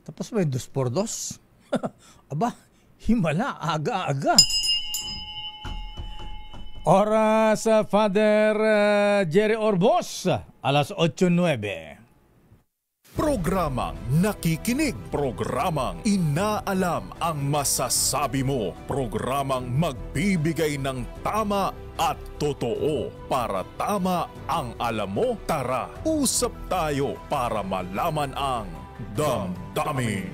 Tapos may 2x2. Aba, himala, aga-aga. Oras, Father Jerry Orbos, alas 8:09. Programang nakikinig, programang inaalam ang masasabi mo, programang magbibigay ng tama at totoo para tama ang alam mo. Tara, usap tayo para malaman ang Damdaming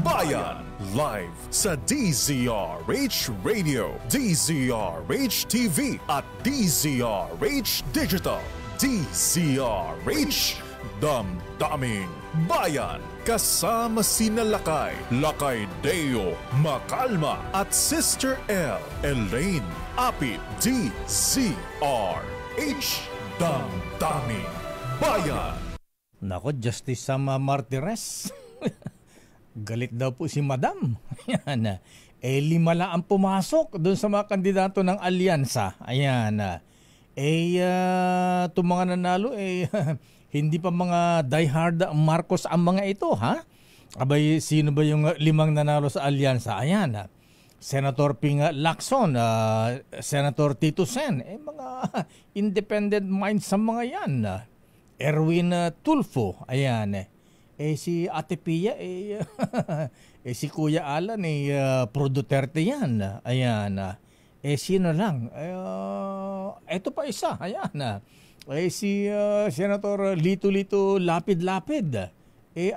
Bayan. Live sa DZRH Radio, DZRH TV at DZRH Digital. DZRH Damdaming Bayan. Kasama sina Lakay Deo Macalma at Sister L. Elaine Apit. DZRH Damdaming Bayan. Nako, Justice Sama Martires. Galit daw po si Madam. Ayan. 5 lang ang pumasok doon sa mga kandidato ng alyansa. Ayan. Itong mga nanalo, hindi pa mga diehard Marcos ang mga ito, ha? Abay, sino ba yung 5 nanalo sa alyansa? Ayan. Senator Ping Lacson, Senator Tito Sen, mga independent minds sa mga yan. Erwin Tulfo, ayan. Si Ate Pia, si Kuya Alan, pro Duterte yan. Ayan. Sino lang? Ito pa isa, ayan. Si Senator Lito Lapid.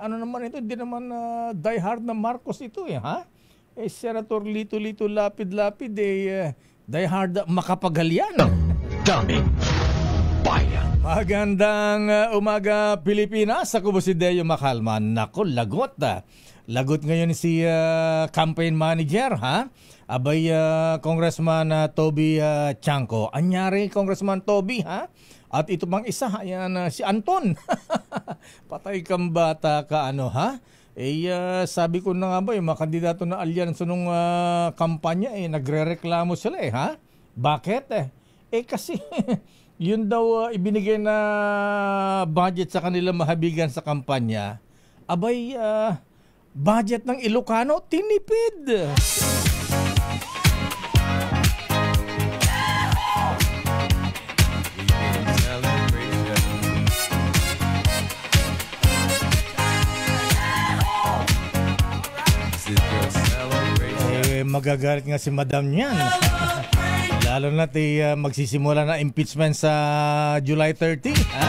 Ano naman ito? Hindi naman diehard na Marcos ito, ha? Senator Lito Lapid, diehard makapagalian. Damdaming Bayan. Magandang umaga, Pilipinas. Ako po si Deo Macalma. Nako, lagot. Lagot ngayon si campaign manager, ha? Abay, Congressman Toby Chanco. Anyari, Congressman Toby, ha? At ito pang isa, ayan, si Anton. Patay kang bata ka, ano, ha? Sabi ko na nga ba, yung mga kandidato na alyansa nung kampanya, nagre-reklamo sila, ha? Bakit? Kasi... yun daw ibinigay na budget sa kanila mahabigan sa kampanya. Abay, budget ng Ilocano, tinipid. Magagalit nga si Madam niyan. Lalo na magsisimula na impeachment sa July 30. Ha?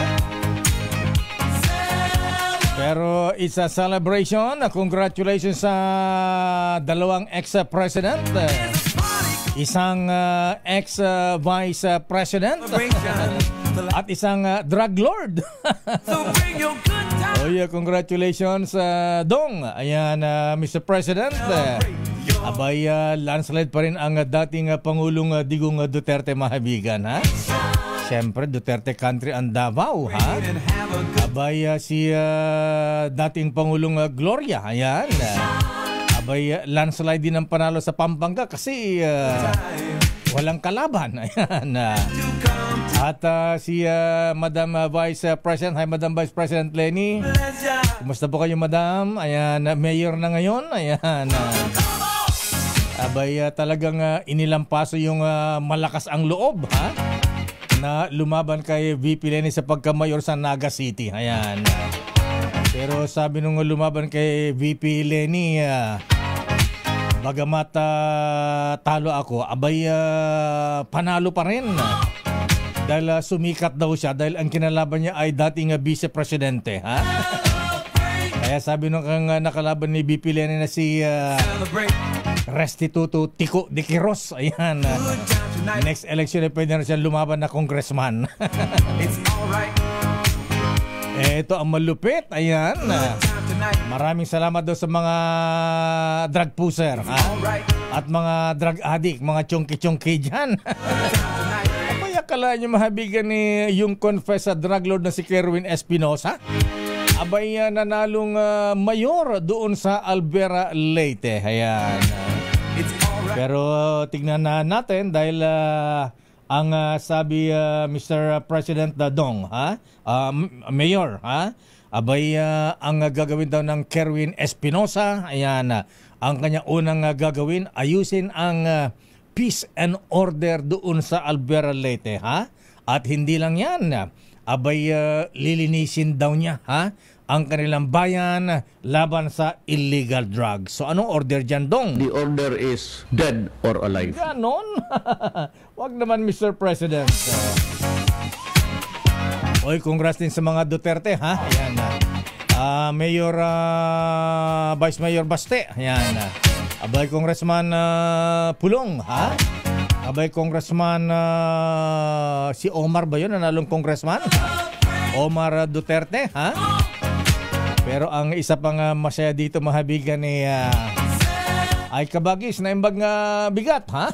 Pero it's a celebration. Congratulations sa 2 ex-president. Isang ex-vice president. At isang drug lord. Congratulations, Dong. Ayan, Mr. President. Abay, landslide pa rin ang dating Pangulong Digong Duterte mahabigan, ha? Siyempre, Duterte country ang Davao, ha? Abay, si dating Pangulong Gloria, ayan. Abay, landslide din ang panalo sa Pampanga kasi walang kalaban, ayan. At si Madam Vice President, hi Madam Vice President Lenny. Kumusta po kayo, Madam? Ayan, mayor na ngayon, ayan. Abay, talagang inilampaso yung malakas ang loob, ha? Na lumaban kay VP Lenny sa pagkamayor sa Naga City. Ayan. Pero sabi nung lumaban kay VP Lenny, bagamat talo ako, abay, panalo pa rin. Dahil sumikat daw siya dahil ang kinalaban niya ay dating vice-presidente, ha? Kaya sabi nung nakalaban ni VP Lenny na si Restituto Tico de Quiros. Ayan. Next election ay pwede na siya lumaban na congressman. Ito ang malupit. Ayan. Maraming salamat daw sa mga drug pusher, ha? At mga drug addict, mga chonky-chonky dyan. Abay, akala nyo mahabigan ni yung confess sa drug lord na si Kerwin Espinosa? Abay, nanalong mayor doon sa Alvera, Leyte. Ayan. Pero tignan na natin dahil ang sabi Mr. President Dadong, ha? Mayor, ha? Abay, ang gagawin daw ng Kerwin Espinosa, ayan, ang kanyang unang gagawin, ayusin ang peace and order doon sa Albuera Leyte, ha? At hindi lang yan, abay, lilinisin daw niya, ha? Ang kanilang bayan laban sa illegal drugs. So anong order dyan, Dong? The order is dead or alive. Ganon? Wag naman, Mr. President. Oy, congrats din sa mga Duterte, ha? Ayan. Mayor, Vice Mayor Baste. Ayan. Abay, Congressman Pulong, ha? Abay, Congressman si Omar ba yun? Nanalong Congressman? Omar Duterte, ha? Pero ang isa pang masaya dito, mahabigan ni ay kabagis na imbag nga bigat, ha?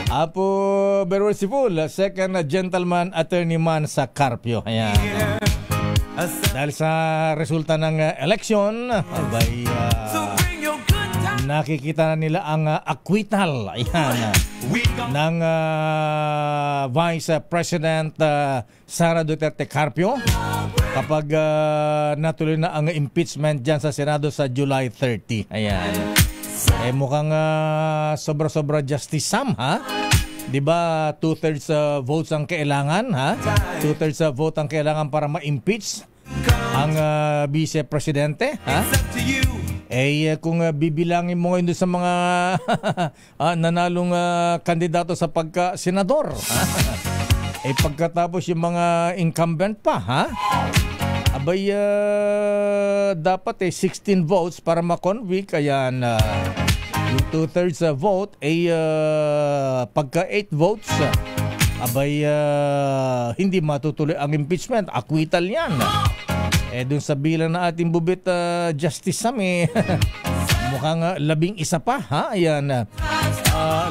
Apo Berwelsipul, second gentleman attorney man sa Carpio. Ayan. Dahil sa resulta ng election, abay, nakikita na nila ang acquittal, ayan, ng Vice President Sara Duterte Carpio kapag natuloy na ang impeachment dyan sa Senado sa July 30. Ayan. Mukhang sobra-sobra justice Sam, ha? Diba 2/3 votes ang kailangan, ha? 2/3 vote ang kailangan para ma-impeach ang Vice Presidente, ha? Kung bibilangin mo ngayon sa mga nanalong kandidato sa pagka-senador, ha? Pagkatapos yung mga incumbent pa, ha? Abay, dapat 16 votes para ma-convict. Ayan, yung 2/3 vote, pagka 8 votes, abay, hindi matutuloy ang impeachment. Acquittal yan. Dun sa bilang na ating bubit, Justice Sam, mukhang 11 pa, ha? Ayan,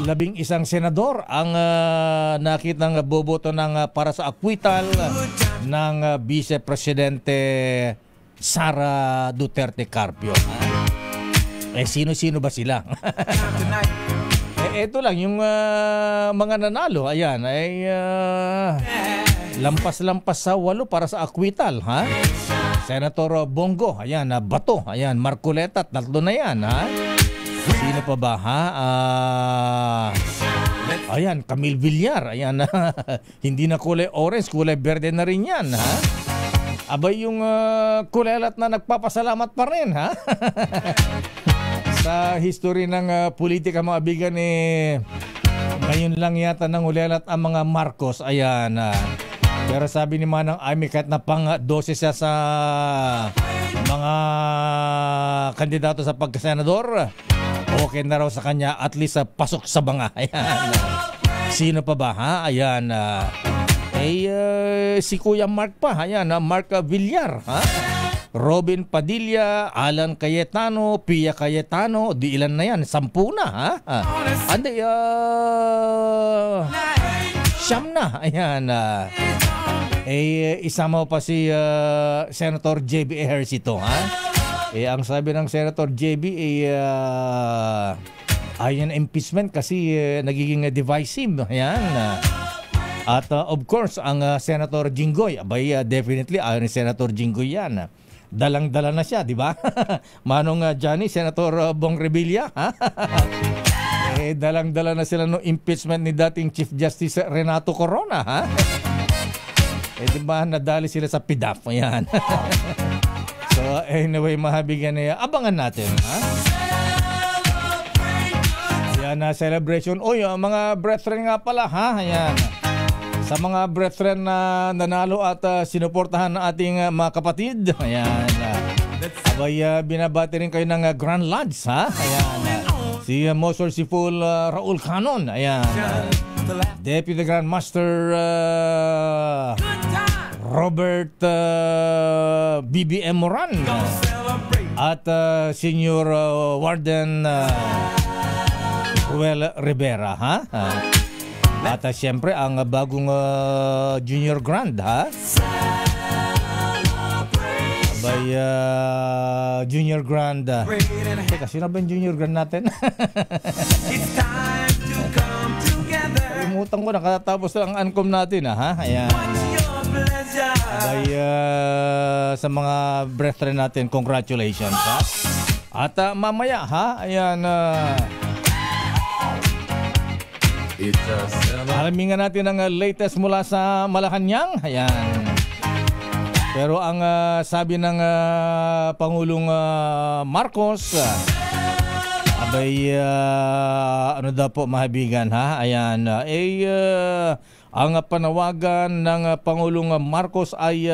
11 senador ang nakitang boboto ng para sa acquittal ng Vice Presidente Sara Duterte Carpio. Sino-sino ba sila? Ito lang yung mga nanalo. Ayan, lampas-lampas sa 8 para sa acquittal, ha? Senator Bongo, ayan, Bato, ayan, Marcoleta, 3 na yan, ha? Sino pa ba, ha? Ayan, Camille Villar, ayan, hindi na kulay orange, kulay berde na rin yan, ha? Abay, yung kulelat na nagpapasalamat pa rin, ha? Sa history ng politika, mga bigan, ngayon lang yata nang ulelat ang mga Marcos, ayan, pero sabi ni Manang Amy, kahit na pang-12 siya sa mga kandidato sa pagkasenador, okay na raw sa kanya, at least pasok sa banga. Ayan. Sino pa ba, ha? Ayan. Si Kuya Mark pa. Ayan, Mark Villar, ha? Robin Padilla, Alan Cayetano, Pia Cayetano, di ilan na yan? 10 na, ha? Andi, siyam na. Ayan. Isama pa si Senator J.B. Ejercito, ha? Ang sabi ng Senator J.B. Ayan impeachment kasi nagiging divisive. Ayan. At of course, ang Senator Jinggoy, abay, definitely ayon ni Senator Jinggoy yan. Dalang-dala na siya, di ba? Manong Johnny, Senator Bong Revilla, ha? Dalang-dala na sila no impeachment ni dating Chief Justice Renato Corona, ha? Di ba nadali sila sa PDAF? Ayan. So anyway, mahabigan na abangan natin, ha? Yan na celebration. Oy, mga brethren nga pala, ha? Ayan. Sa mga brethren na nanalo at sinuportahan ng ating mga kapatid, ayan. Abay, binabati rin kayo ng Grand Lodge, ha? Ayan. Si Most Merciful Raul Canon, ayan. Deputy Grand Master Robert BBM Moran at Senior Warden Ruel Rivera, ha? At siyempre ang bagong Junior Grand, ha? By Junior Grand. Teka, sino ba yung Junior Grand natin? Umutang ko, nakatapos lang ang ANCOM natin, ha? Ayan. Sa mga brethren natin, congratulations, ha? At mamaya, ha? Ayan, alamin nga natin ang latest mula sa Malacanang. Ayan. Pero ang sabi ng Pangulong Marcos, ano daw po, mahabigan, ha? Ayan, ang panawagan ng Pangulong Marcos ay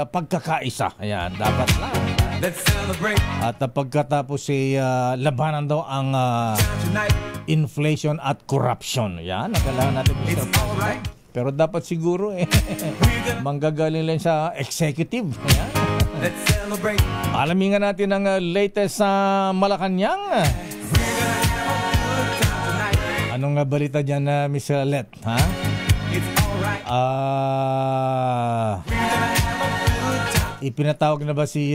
pagkakaisa. Ayan, dapat lang. Let's celebrate. At pagkatapos labanan daw ang inflation at corruption. Yan, kailangan natin Mr. President. Pero dapat siguro manggagaling lang sa executive. Ayan. Let's celebrate. Alamin nga natin ang latest sa Malacanang. Anong balita dyan, Miss Let? Ha? Ipinatawag na ba si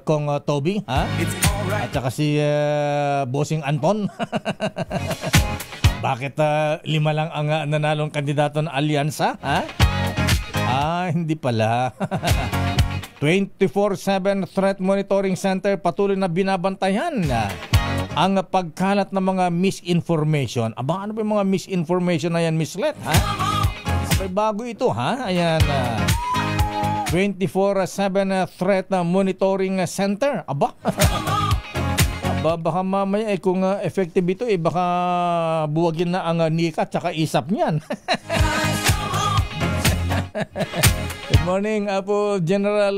Kong Toby, ha? At saka si Bossing Anton? Bakit 5 lang ang nanalong kandidato ng alyansa, ha? Hindi pala. 24/7 Threat Monitoring Center patuloy na binabantayan ang pagkalat ng mga misinformation. Aba, ano ba yung mga misinformation na yan, Miss Let, ha? May bago ito, ha? Ayan, 24/7 Threat Monitoring Center. Aba, baka mamaya kung effective ito, baka buwagin na ang NICA at saka ISAP niyan. Good morning, Apo General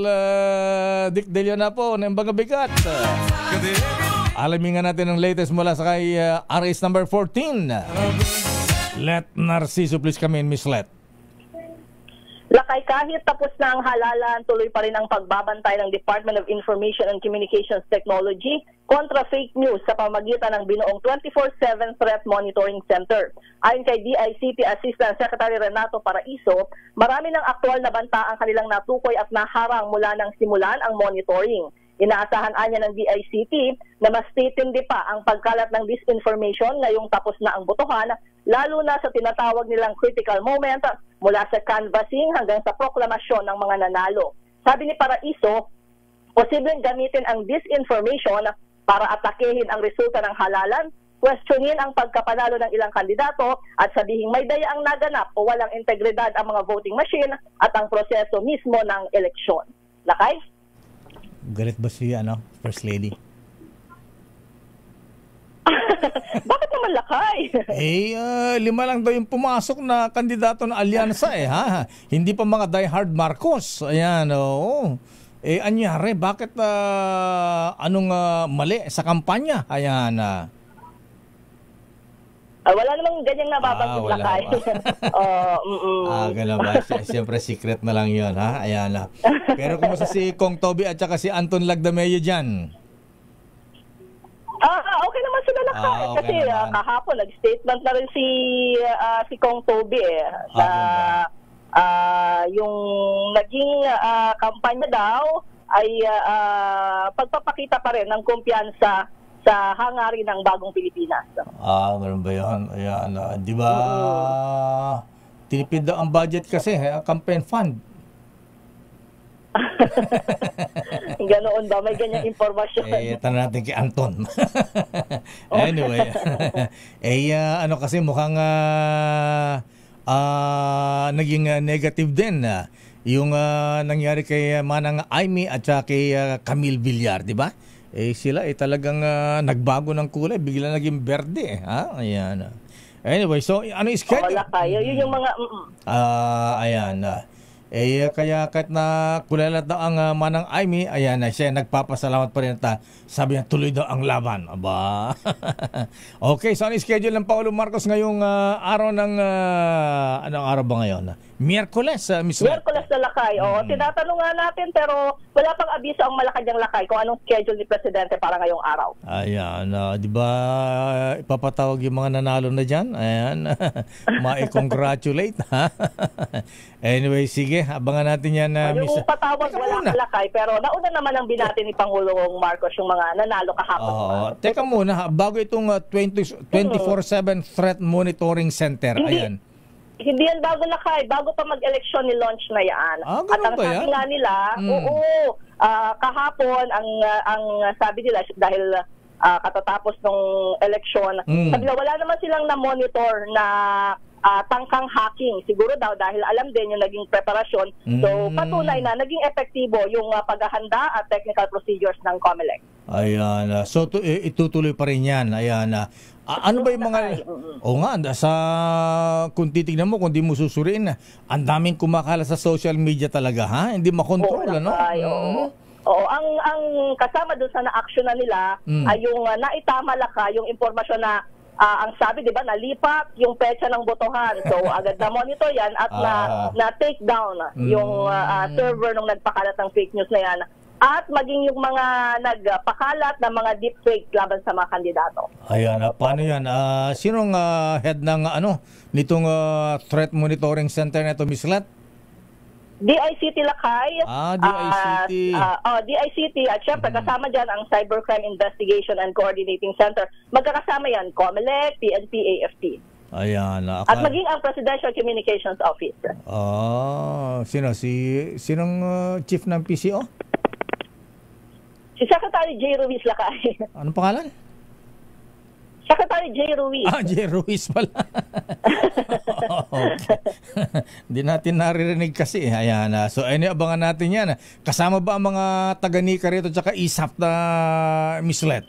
Dick De Leon po ng Bagabigat. Alamin nga natin ang latest mula sa kay RS number 14. Let Narciso, please come in, Miss Let. Lakay, kahit tapos na ang halalan, tuloy pa rin ang pagbabantay ng Department of Information and Communications Technology kontra fake news sa pamagitan ng binuong 24/7 Threat Monitoring Center. Ayon kay DICT Assistant Secretary Renato Paraiso, marami ng aktual na banta ang kanilang natukoy at naharang mula nang simulan ang monitoring. Inaasahan niya ng DICT na mas titindi pa ang pagkalat ng disinformation ngayong tapos na ang botohan, lalo na sa tinatawag nilang critical moment mula sa canvassing hanggang sa proklamasyon ng mga nanalo. Sabi ni Paraiso, posibleng gamitin ang disinformation para atakehin ang resulta ng halalan, questionin ang pagkapanalo ng ilang kandidato at sabihing may daya ang naganap o walang integridad ang mga voting machine at ang proseso mismo ng eleksyon. Lakay? Galit ba si First Lady? Bakit naman lakay? 5 lang daw yung pumasok na kandidato ng alyansa ha? Hindi pa mga diehard Marcos. Ayan, oo. Anyari, bakit anong mali sa kampanya? Ayan. Wala namang ganyang nababanggit lakay. Ganun ba? Siyempre secret na lang yun, ha? Ayan na. Pero kumusta si Kong Toby at saka si Anton Lagdameo dyan? Okay naman sila lakay. Okay kasi naman. Kahapon nag-statement na rin si Kong Toby sa yung naging kampanya daw ay pagpapakita pa rin ng kumpiyansa sa hangarin ng bagong Pilipinas. Meron ba yun? Ayan, di ba tinipid daw ang budget kasi, campaign fund. Ganoon ba? May ganyang informasyon. Tanong natin kay Anton. Anyway. Kasi mukhang naging negative din yung nangyari kay Manang Aimee at saka kay Camille Villar, di ba? Sila talagang nagbago ng kulay, bigla naging berde, ha? Ayan. Anyway, so ano is schedule? Wala kayo, yun yung mga ayan. Kaya kahit na kulalat daw ang Manang Aimee, ayan na siya nagpapasalamat pa rin sabi niya tuloy daw ang laban. Aba. Okay, so ano yung schedule ng Pangulong Marcos ngayong araw ng anong araw ba ngayon? Miyerkules, Miss Let. Miyerkules na lakay. Tinatanong nga natin pero wala pang abiso ang Malacanang lakay kung anong schedule ni Presidente para ngayong araw. Ayan, di ba ipapatawag yung mga nanalo na dyan? Ayan, ma-congratulate, ha? Anyway, sige, abangan natin yan. Yung patawag wala kang lakay pero nauna naman ang binati ni Pangulong Marcos yung mga nanalo kahapon. Teka muna, bago itong 24/7 Threat Monitoring Center, ayan. Hindi yan bago lakay. Bago pa mag-eleksyon ni launch na yan. Ah, At ang ganun ba sabi yan? nga nila, kahapon, ang sabi nila, dahil katatapos ng eleksyon, sabi nila, wala naman silang na-monitor na tangkang hacking. Siguro daw dahil alam din yung naging preparasyon. So, patunay na naging epektibo yung paghahanda at technical procedures ng COMELEC. Ayan. So, itutuloy pa rin yan. Ayan. Ano ba yung mga... O nga, kung titignan mo, kung di mo susuriin, ang daming kumakala sa social media talaga, ha? Hindi makontrol, ano? Oo, ang kasama doon sa na-action na nila ay yung naitama laka, yung impormasyon na ang sabi, di ba, nalipat yung petsa ng botohan. So, agad na monitor yan at na-take down yung server nung nagpakalat ng fake news na yan. At maging yung mga nagpakalat ng mga deepfake laban sa mga kandidato. Ayan, paano yan? Sinong head ng nitong threat monitoring center na ito, Ms. Lat? DICT Lakay. DICT. DICT. At syempre, kasama dyan ang Cybercrime Investigation and Coordinating Center. Magkakasama yan, COMELEC, PNP, AFP. Ayan. At maging ang Presidential Communications Office. Sinong chief ng PCO? Si Secretary J. Ruiz Lakay. Anong pangalan? Secretary J. Ruiz. J. Ruiz pala. Okay. Hindi natin naririnig kasi. Ayan. So, abangan natin yan. Kasama ba ang mga taga-Nika rito at ISAP na mislet?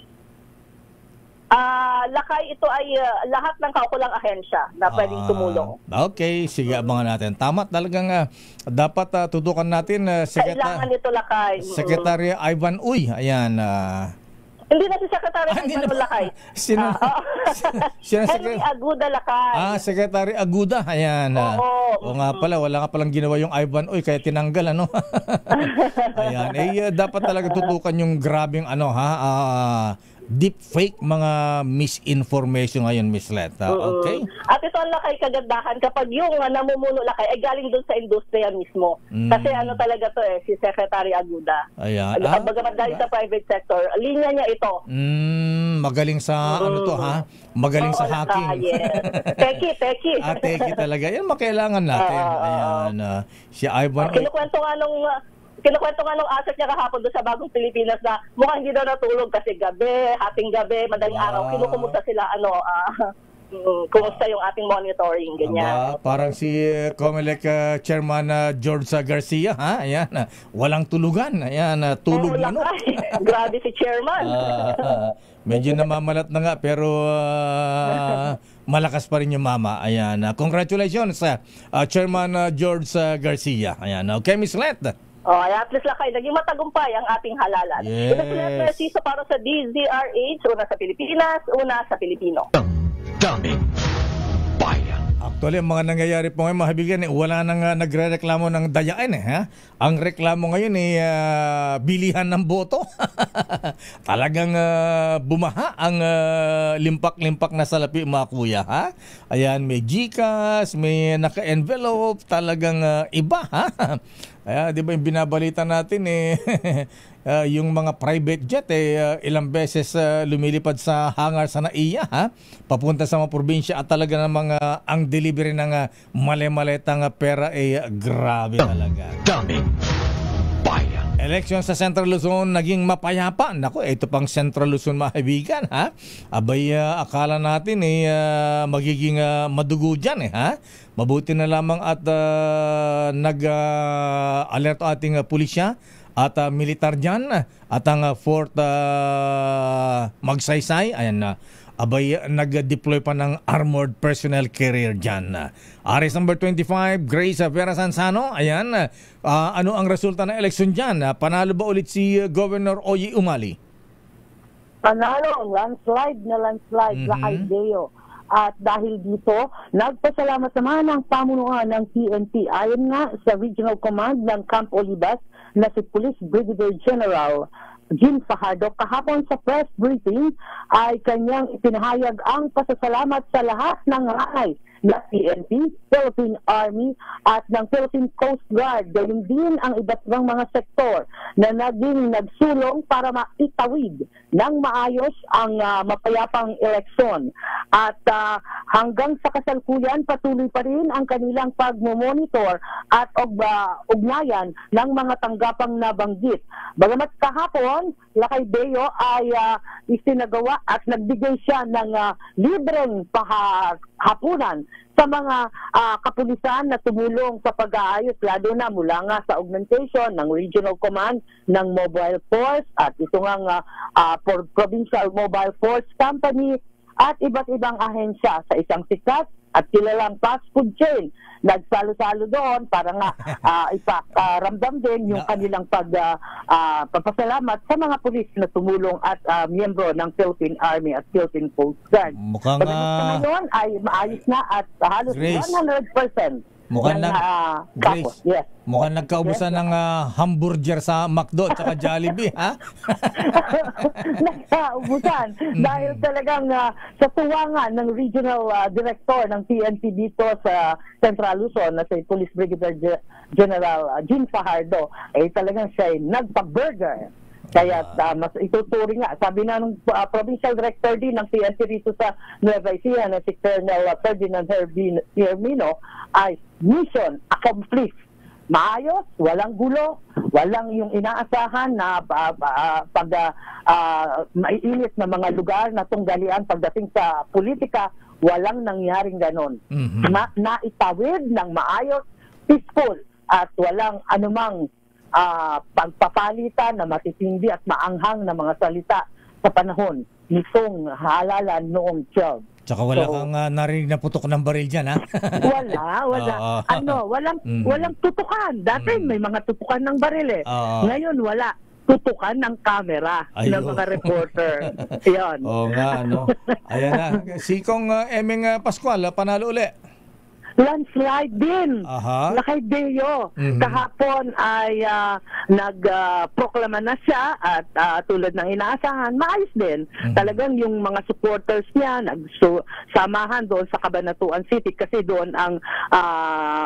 Lakay, ito ay lahat ng kaukulang ahensya na pwedeng tumulong. Okay. Sige, abangan natin. Tama talagang dapat tutukan natin. Kailangan nito, Lakay. Secretary Ivan Uy. Ayan. Hindi na si Secretary Ivan Lakay. Henry Aguda Lakay. Secretary Aguda. Ayan. O nga pala, wala nga palang ginawa yung Ivan Uy, kaya tinanggal, ano? Ayan. Dapat talaga tutukan yung grabing, deep fake mga misinformation ngayon, Miss Let. Okay? At ito ang Lakay kagandahan kapag yung namumuno Lakay ay galing doon sa industriya mismo. Kasi talaga to si Secretary Aguda. Ayan. Bagamat galing sa private sector, linya niya ito. Magaling sa magaling sa hacking. Yes. Teki. Teki talaga. Yan makailangan natin. Ayan. Si Ivan. Kinukwento nga nung asset niya kahapon doon sa Bagong Pilipinas na mukhang hindi daw natulog kasi hating gabi, madaling araw, kinukumusta sila, kumusta yung ating monitoring, ganyan. Parang si COMELEC Chairman George Garcia, ha? Ayan, walang tulugan. Ayan, tulog na. Grabe si Chairman. Medyo namamalat na nga, pero malakas pa rin yung mama. Ayan, congratulations Chairman George Garcia. Ayan, okay, Miss Let. At least Lakay, naging matagumpay ang ating halalan. Yes. Ito sila Narciso para sa DZRH, una sa Pilipinas, una sa Pilipino. Daming bayan. Actually, ang mga nangyayari po ngayon, mga kaibigan, wala nang nagre-reklamo ng dayaan. Ha? Ang reklamo ngayon bilihan ng boto. Talagang bumaha ang limpak-limpak na salapi, mga kuya. Ha? Ayan, may GCash, may naka-envelope, talagang iba. Ha? Di ba yung binabalita natin yung mga private jet ilang beses lumilipad sa hangar sa NAIA, papunta sa mga probinsya at talaga namang ang delivery ng male-maletang pera grabe talaga. Daming bayan. Election sa Central Luzon naging mapayapa. Naku, ito pang Central Luzon, mga kaibigan, ha? Abay, akala natin magiging madugo dyan, ha? Mabuti na lamang at nag-alert ating pulisya at militar dyan at ang 4th Magsaysay. Ayan na. Abay, nag-deploy pa ng armored personnel carrier dyan. Aris number 25, Grace Vera Sansano. Ayan, ano ang resulta ng eleksyon dyan? Panalo ba ulit si Governor Oye Umali? Panalo, landslide, Lakay Deo. At dahil dito, nagpasalamat naman ang pamunuan ng PNP. Ayon nga sa Regional Command ng Camp Olivas na si Police Brigadier General Jim Fajardo, kahapon sa press briefing ay kanyang ipinahayag ang pasasalamat sa lahat ng hanay na PNP, Philippine Army at ng Philippine Coast Guard. Gayon din ang iba't ibang mga sektor na naging nagsulong para maitawid ng maayos ang mapayapang eleksyon. At hanggang sa kasalukuyan, patuloy pa rin ang kanilang pagmomonitor at ugnayan ng mga tanggapang nabanggit. Bagamat kahapon, Lakay Deo ay isinagawa at nagbigay siya ng libreng hapunan sa mga kapulisan na tumulong sa pag-aayos, lalo na mula nga sa augmentation ng Regional Command ng Mobile Force at ito nga Provincial Mobile Force Company at iba't ibang ahensya sa isang sikat at kilalang fast food chain. Nagsalo-salo doon para nga iparamdam din yung kanilang pagpapasalamat sa mga pulis na tumulong at miyembro ng Philippine Army at Philippine Coast Guard. Mukhang ngayon ay maayos na at halos Grace, 100%. Mukhang Grace, yes. Mukhang nagkaubusan ng hamburger sa McDo at saka Jollibee, ha? Nagkaubusan dahil talagang sa tuwangan ng Regional Director ng PNP dito sa Central Luzon na si Police Brigadier General Jean Fajardo ay talagang siya ay nagpa-burger. Kaya mas ituturing nga, sabi na ng Provincial Director din ng PNP rito sa Nueva Ecija na si Colonel Ferdinand Hermino ay mission accomplished. Maayos, walang gulo, walang yung inaasahan na maiinit na mga lugar na tunggalian pagdating sa politika, walang nangyaring ganon. Naitawid ng maayos, peaceful, at walang anumang pagpapalitan na matitindi at maanghang na mga salita sa panahon nitong halalan noong 12. Tsaka wala kang narinig na putok ng baril dyan, ha? Wala. Walang tutukan. Dati may mga tutukan ng baril eh. Ngayon wala. Tutukan ng camera ng mga reporter. Yan. Oo nga, ano. Ayan na. Si Kong Emeng Pascual, panalo uli. Landslide din. Lakay Deo. Kahapon ay nagproklama na siya at tulad ng inaasahan, maayos din. Talagang yung mga supporters niya nagsamahan doon sa Cabanatuan City kasi doon ang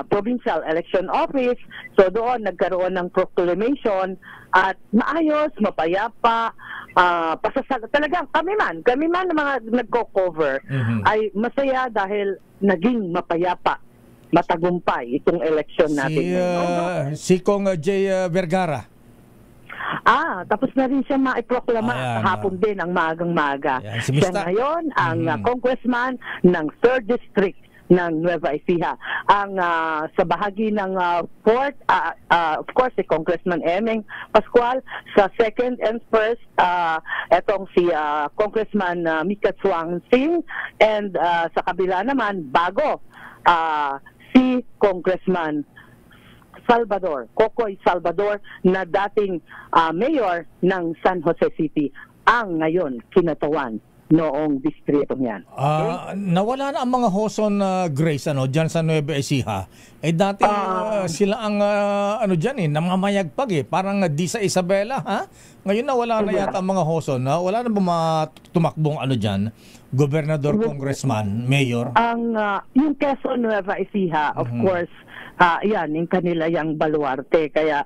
Provincial Election Office. So doon nagkaroon ng proclamation at maayos, mapayapa, talagang kami man na mga nagko-cover ay masaya dahil naging mapayapa, matagumpay itong election natin. Si Kong J. Vergara. Tapos na rin siya maiproklama kahapon din ang maagang-maga. Siya ngayon ang congressman ng 3rd District ng Nueva Ecija. Ang sa bahagi ng 4th, of course, si Congressman Emeng Pascual. Sa 2nd and 1st, etong si Congressman Mika Chuang Sing. And sa kabila naman, bago, si Congressman Kokoy Salvador, na dating mayor ng San Jose City, ang ngayon kinatawan noong distrito niyan. Nawala na ang mga Hoson Grace diyan sa Nueva Ecija. Dati sila ang diyan namamayagpag parang di sa Isabela, ha? Ngayon nawala na yata ang mga Hoson. Wala na ba tumakbong diyan? Gobernador, congressman, mayor? Yung Quezon Nueva Ecija, of course, yan, yung kanila yung baluarte. Kaya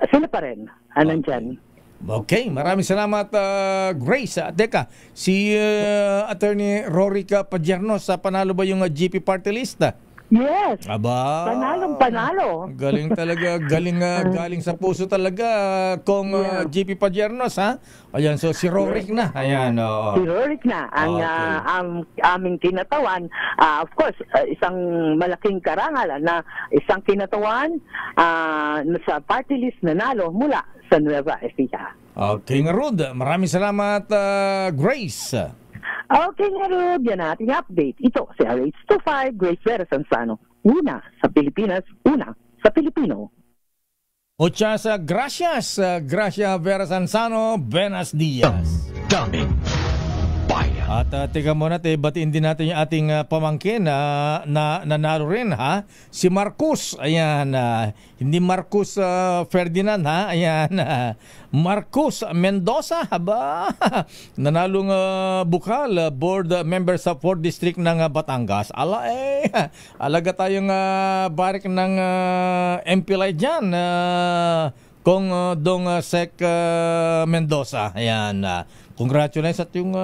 sila pa rin, nandyan. Okay, maraming salamat Grace. Teka, si Attorney Rorica Padiernos, panalo ba yung GP party list? Yes. Aba. Panalo. Galing talaga, galing sa puso talaga kung GP Padiernos, ha? Ayan, so si Roric na. Ayan, Si Roric na ang aming kinatawan. Of course, isang malaking karangal na isang kinatawan sa party list na nalo mula sa Nueva Ecija. Okay, nga Rod. Maraming salamat, Grace. Okay, nga Rod. Yan ang ating update. Ito si RH25, Grace Vera Sansano. Una sa Pilipinas, una sa Pilipino. Muchas gracias, Gracia Vera Sansano. Buenos días. Daming Bayan. At teka muna, batiin din natin yung ating pamangkin na nanalo rin, ha? Si Marcos, ayan, hindi Marcos Ferdinand, ha? Ayan, Marcos Mendoza, haba? Nanalong bukal, board member sa 4th District ng Batangas. Alaga tayong barik ng MPLI dyan, Kong Dong Sec Mendoza. Ayan, congratulations at yung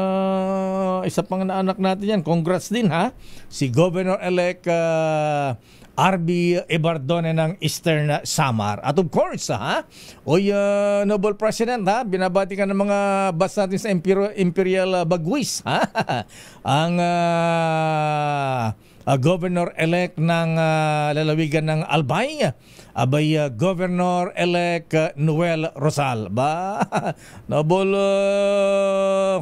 isa pang anak natin yan. Congrats din, ha? Si Governor-elect RB Ibardone ng Eastern Samar. At of course, ha? Noble President, ha? Binabati ka ng mga bus natin sa Imperial Bagwis, ha? Ang Governor-elect ng lalawigan ng Albay, abay Governor-elect Noel Rosal. Noble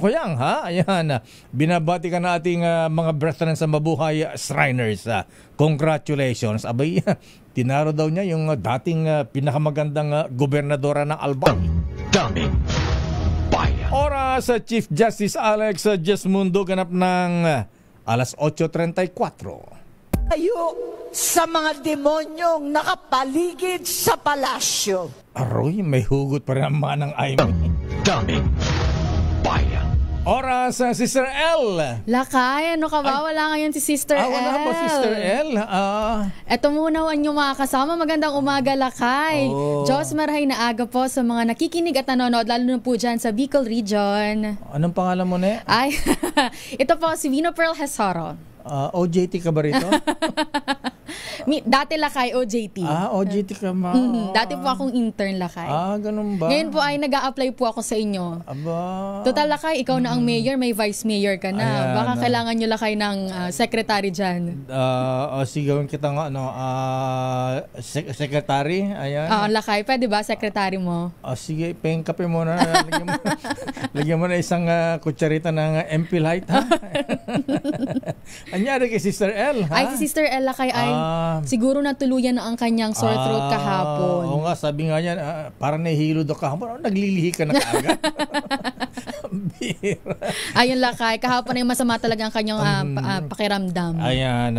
Kuyang, ha? Ayan, binabati ka na ating mga brethren sa mabuhay Shriners. Congratulations. Abay, tinaro daw niya yung dating pinakamagandang gobernadora ng Albay. Daming bayan. Oras sa Chief Justice Alex Jesmundo, ganap ng alas 8:34. Tayo sa mga demonyong nakapaligid sa palasyo. Aroy, may hugot pa rin ang manang Aimee. Daming bayan. Oras sa Sister L. Lakay, ano ka ba? Wala ngayon si Sister L. Wala po, Sister L. Ito muna ang inyong mga kasama. Magandang umaga, Lakay. Diyos marahay na aga po sa mga nakikinig at nanonood, lalo na po dyan sa Bicol Region. Anong pangalan mo, ne? Ay, ito po si Vino Pearl Hesaro. OJT ka ba rito? Dati Lakay, OJT. OJT ka ma. Dati po akong intern, Lakay. Ganun ba? Ngayon po ay nag-a-apply po ako sa inyo. Aba. Total, Lakay, ikaw na ang mayor, may vice mayor ka na. Ayan, Baka kailangan nyo, Lakay, ng secretary dyan. Sigawin kita nga, secretary. Ayan. Lakay, pwede ba, secretary mo? Sige, pengkape mo na. Lagyan mo na isang kutsarita ng MP Light, ha? Anyari kay Sister L, ha? Ay, si Sister L, Lakay, ay siguro natuluyan na ang kanyang sore throat kahapon. Oo nga, sabi nga yan, parang nahihilo daw kahapon. Naglilihi ka na kaagad. Ayun, Lakay, kahapon ay masama talaga ang kanyang pakiramdam. Ayan,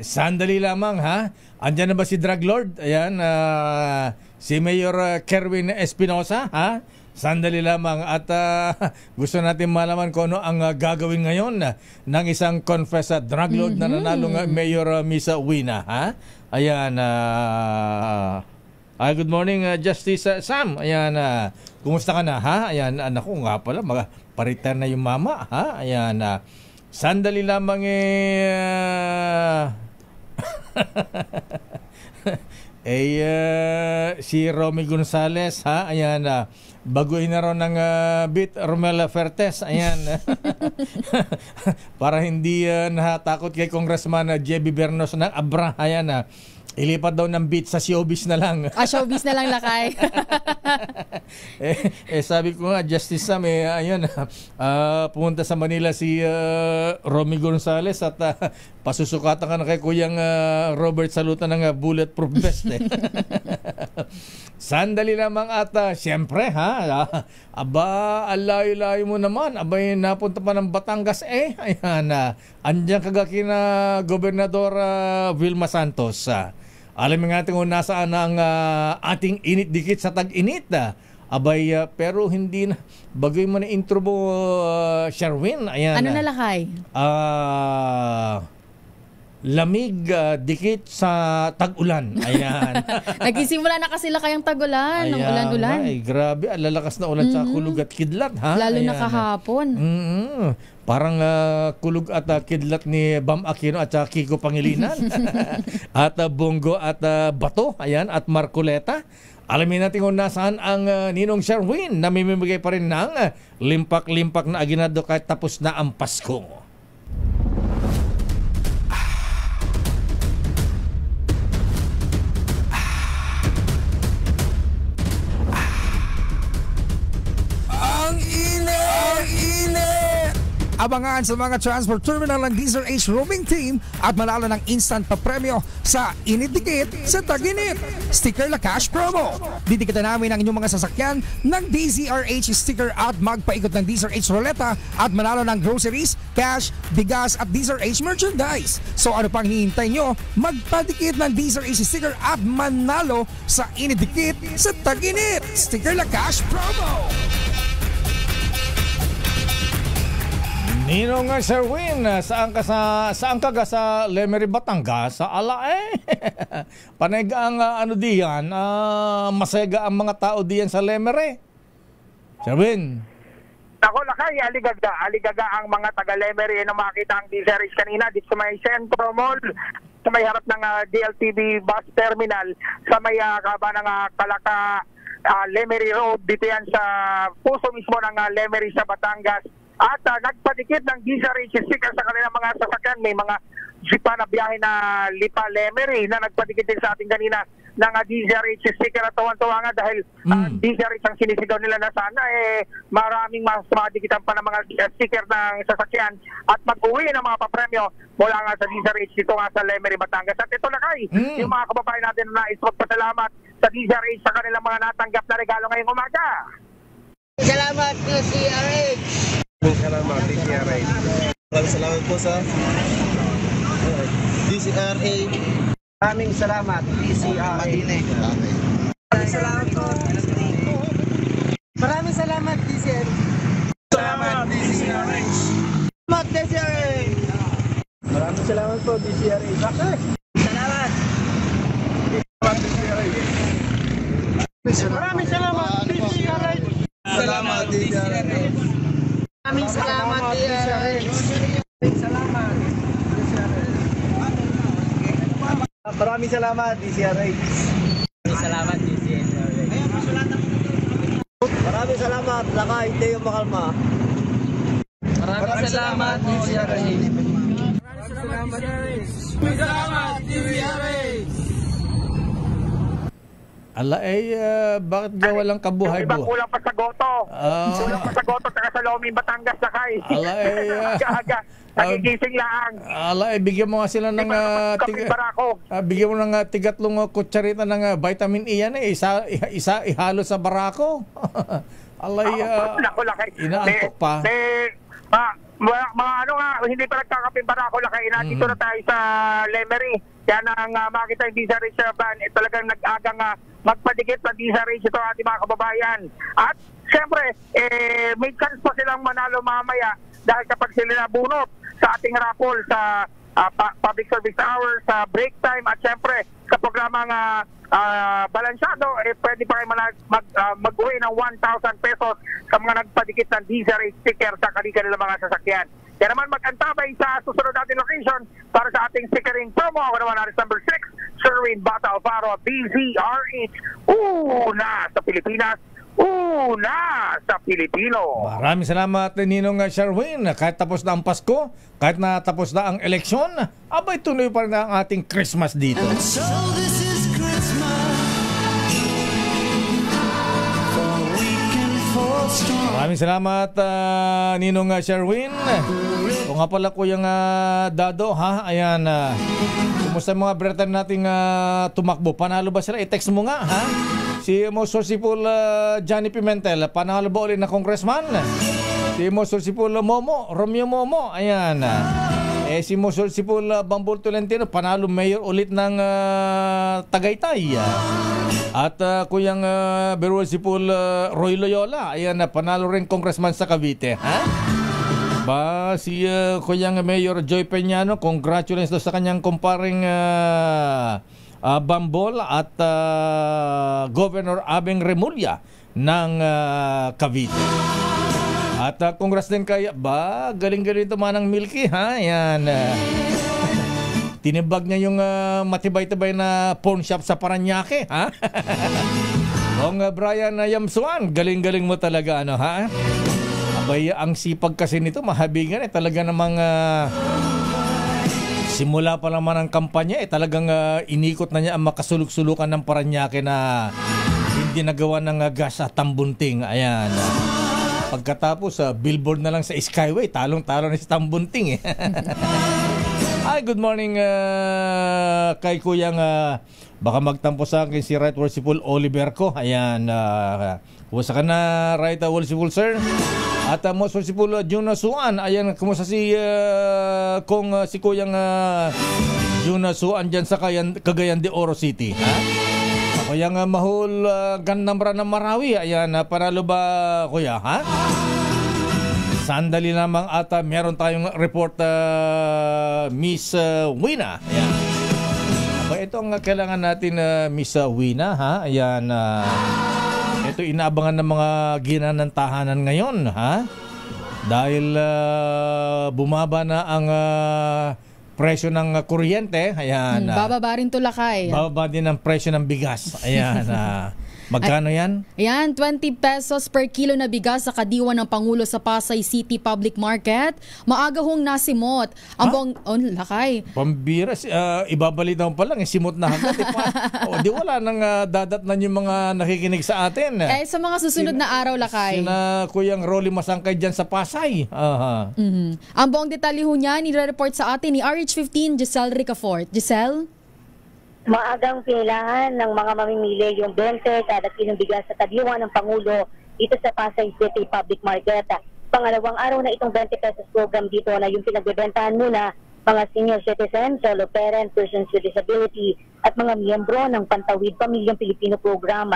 sandali lamang, ha? Andyan na ba si Drug Lord? Ayan, si Mayor Kerwin Espinosa, ha? Sandali lamang at gusto natin malaman kung ano ang gagawin ngayon ng isang confessed drug lord na nanalong Mayor Misa Wina, ha? Ayan, good morning, Justice Sam. Ayan, kumusta ka na, ha? Ayan, anak ko nga pala, pa-retire na yung mama, ha? Ayan, sandali lamang si Romy Gonzales, ha? Ayan, baguhin na raw ng bit Romela Fertes. Ayan. Para hindi nahatakot kay Congressman JB Bernos ng Abra. Ayan, ilipat daw ng beat sa showbiz na lang. Showbiz na lang, Lakay. Sabi ko nga, Justice Sam, ayun, pumunta sa Manila si Romy Gonzales at pasusukatan ka na kay Kuyang Robert Saluta ng bulletproof vest. Sandali lamang at siyempre, ha? Alayo-layo mo naman. Abay, napunta pa ng Batangas, Ayan, andyan kagaki na Gobernador Vilma Santos. Alam nga natin kung nasaan ang ating init dikit sa tag-init. Abay, pero hindi na. Bagay mo na intro mo, Sherwin. Ayan. Ano na, Lakay? Lamig dikit sa tag-ulan. Ayan. Nagsisimula na kasi Lakay ang tag-ulan. Ng ulan-ulan. Ay, grabe. Lalakas na ulan sa kulog at kidlat, ha? Lalo Ayan. na kahapon. Parang kulog at kidlat ni Bam Aquino at Kiko Pangilinan. At Bongo at Bato. Ayan. At Marcoleta. Alamin natin kung nasaan ang Ninong Sherwin na mimimigay pa rin ng limpak-limpak na aginado kahit tapos na ang Pasko. Abangan sa mga transport terminal ng DZRH roaming team at manalo ng instant papremyo sa Init-Dikit sa Tag-Init. Sticker La Cash promo. Didikitan namin ang inyong mga sasakyan ng DZRH sticker at magpaikot ng DZRH Roleta at manalo ng groceries, cash, bigas at DZRH merchandise. So ano pang hihintay nyo? Magpadikit ng DZRH sticker at manalo sa Init-Dikit sa Tag-Init. Sticker La Cash promo. Ninong Sherwin, saan ka sa Lemery, Batangas? Sa Alae. Panega ang ano diyan, masega ang mga tao diyan sa Lemery. Sherwin. Ako lakay, aligaga ang mga taga-Lemery na makita ang DZRH kanina dito sa may Centro Mall, sa may harap ng DLTV bus terminal, sa may kaba ng Kalaka Lemery Road, dito yan sa puso mismo ng Lemery sa Batangas. At nagpadikit ng DZRH sticker sa kanilang mga sasakyan. May mga jeep na biyahe na Lipa Lemery na nagpadikit din sa ating kanina ng DZRH sticker at tuwan-tuwa nga dahil DZRH ang sinisigaw nila na sana maraming mas madikitan pa ng mga sticker ng sasakyan at mag-uwi ng mga papremyo mula nga sa DZRH dito nga sa Lemery, Batangas. At ito na kay yung mga kababayan natin na nais magpasalamat sa DZRH sa kanilang mga natanggap na regalo ngayong umaga. Salamat DZRH. Salamat DZRH. Maraming salamat po sa DZRH. Maraming salamat DZRH. Maraming salamat po. Maraming salamat DZRH. Salamat DZRH. Salamat DZRH. Maraming salamat po DZRH. Salamat. Maraming salamat DZRH. Salamat DZRH. Maraming salamat DZRH. Salamat. Maraming salamat DZRH. Salamat DZRH. Maraming salamat Lakay Teo Makalma. Maraming salamat DZRH. Salamat DZRH. Ala bakit gawa lang kabuhay-buhay? Kulang pa sa goto. Kulang pa sa goto saka sa Loming, Batangas Lakay. Ala aga nagigising lang. Ala bigyan mo nga sila ng bigyan mo ng tigatlong kutsarita ng vitamin E yan isa ihalo sa barako. Alay inaantok pa. Mga ano nga, hindi pa nagkakapin barako Lakay. Nandito na tayo sa Lemery. Kaya nang makita yung DZRH van, talagang nag-agang magpadikit ng DZRH ito ating mga kababayan. At siyempre, may chance pa silang manalo mamaya dahil kapag sila nabunot sa ating raffle sa public service hour, sa break time at siyempre sa programang balansyado, pwede pa kayo mag-uwi ng 1,000 pesos sa mga nagpadikit ng DZRH sticker sa kanilang mga sasakyan. Kaya naman mag-antabay sa susunod natin location para sa ating stickering promo. Ako naman aris number 6, Sherwin Bata Alfaro, DZRH. Una sa Pilipinas, una sa Pilipino. Maraming salamat Ninong Sherwin. Kahit tapos na ang Pasko, kahit na tapos na ang eleksyon, abay tuloy pa rin ang ating Christmas dito. And so this is Christmas. Maraming salamat Ninong Sherwin. O nga pala Kuyang Dado ha. Ayan kumusta mga brother nating tumakbo? Panalo ba sila? I-text mo nga ha. Si Mosorsipul Johnny Pimentel, panalo ba ulit na congressman? Si Mosorsipul Momo, Romeo Momo. Ayan. Si Mosorsipul Bambol Tolentino, panalo mayor ulit ng Tagaytay. At Kuyang Berwelsipul Roy Loyola, ayan, panalo rin congressman sa Cavite. Ha? Ba, si Kuyang Mayor Joy Peñano, congratulations sa kanyang kumparing Bambol at Governor Abeng Remulla ng Cavite. At congrats din kay, galing-galing ito manang Milky, ha? Ayan. Tinibag niya yung matibay-tibay na pawn shop sa Paranaque, ha? Kung Brian Yamsuan, galing-galing mo talaga, ano, ha? Abay, ang sipag kasi nito, mahabigan, talaga namang simula pa naman ang kampanya, talagang inikot na niya ang makasuluk-sulukan ng Paranaque na hindi nagawa ng gas at tambunting. Ayan. Pagkatapos, billboard na lang sa Skyway, talong-talong na si Tambunting eh. Hi, good morning kay Kuyang baka magtampo sa akin si Right Worshipful Oliver ko. Ayan, kumusta ka na, Right Worshipful Sir? At Most Worshipful Juna Suan. Ayan, kumusta si si Kuyang Juna Suan dyan sa Cagayan de Oro City, ha? Kuyang mahul gandamra ng Marawi. Ayan, panalo ba, Kuya, ha? Sandali lamang at meron tayong report, Miss Wina. Ayan. Ito ang kailangan natin, Miss Wina, ha? Ayan, ito inaabangan ng mga ginanang tahanan ngayon, ha? Dahil bumaba na ang presyo ng kuryente. Ayan. Bababa rin tulakay. Bababa din ang presyo ng bigas. Ayan. Magkano yan? Ayan, 20 pesos per kilo na bigas sa kadiwa ng Pangulo sa Pasay City Public Market. Maaga hong nasimot. Ang lakay. Pambira, ibabalitaw pa lang, simot na hanggat. Di wala nang dadatnan yung mga nakikinig sa atin. Sa mga susunod na araw, lakay. Sina Kuyang Rolly Masangkay dyan sa Pasay. Ang buong detalye ho niyan, nire-report sa atin ni RH15, Giselle Ricafort. Giselle? Maagang pinilahan ng mga mamimili yung 20 kada kilong bigas sa kadiwa ng Pangulo dito sa Pasay City Public Market. Pangalawang araw na itong 20 pesos program dito na yung pinagbebentahan muna mga senior citizens, solo parent, persons with disability at mga miyembro ng Pantawid Pamilyang Pilipino Program.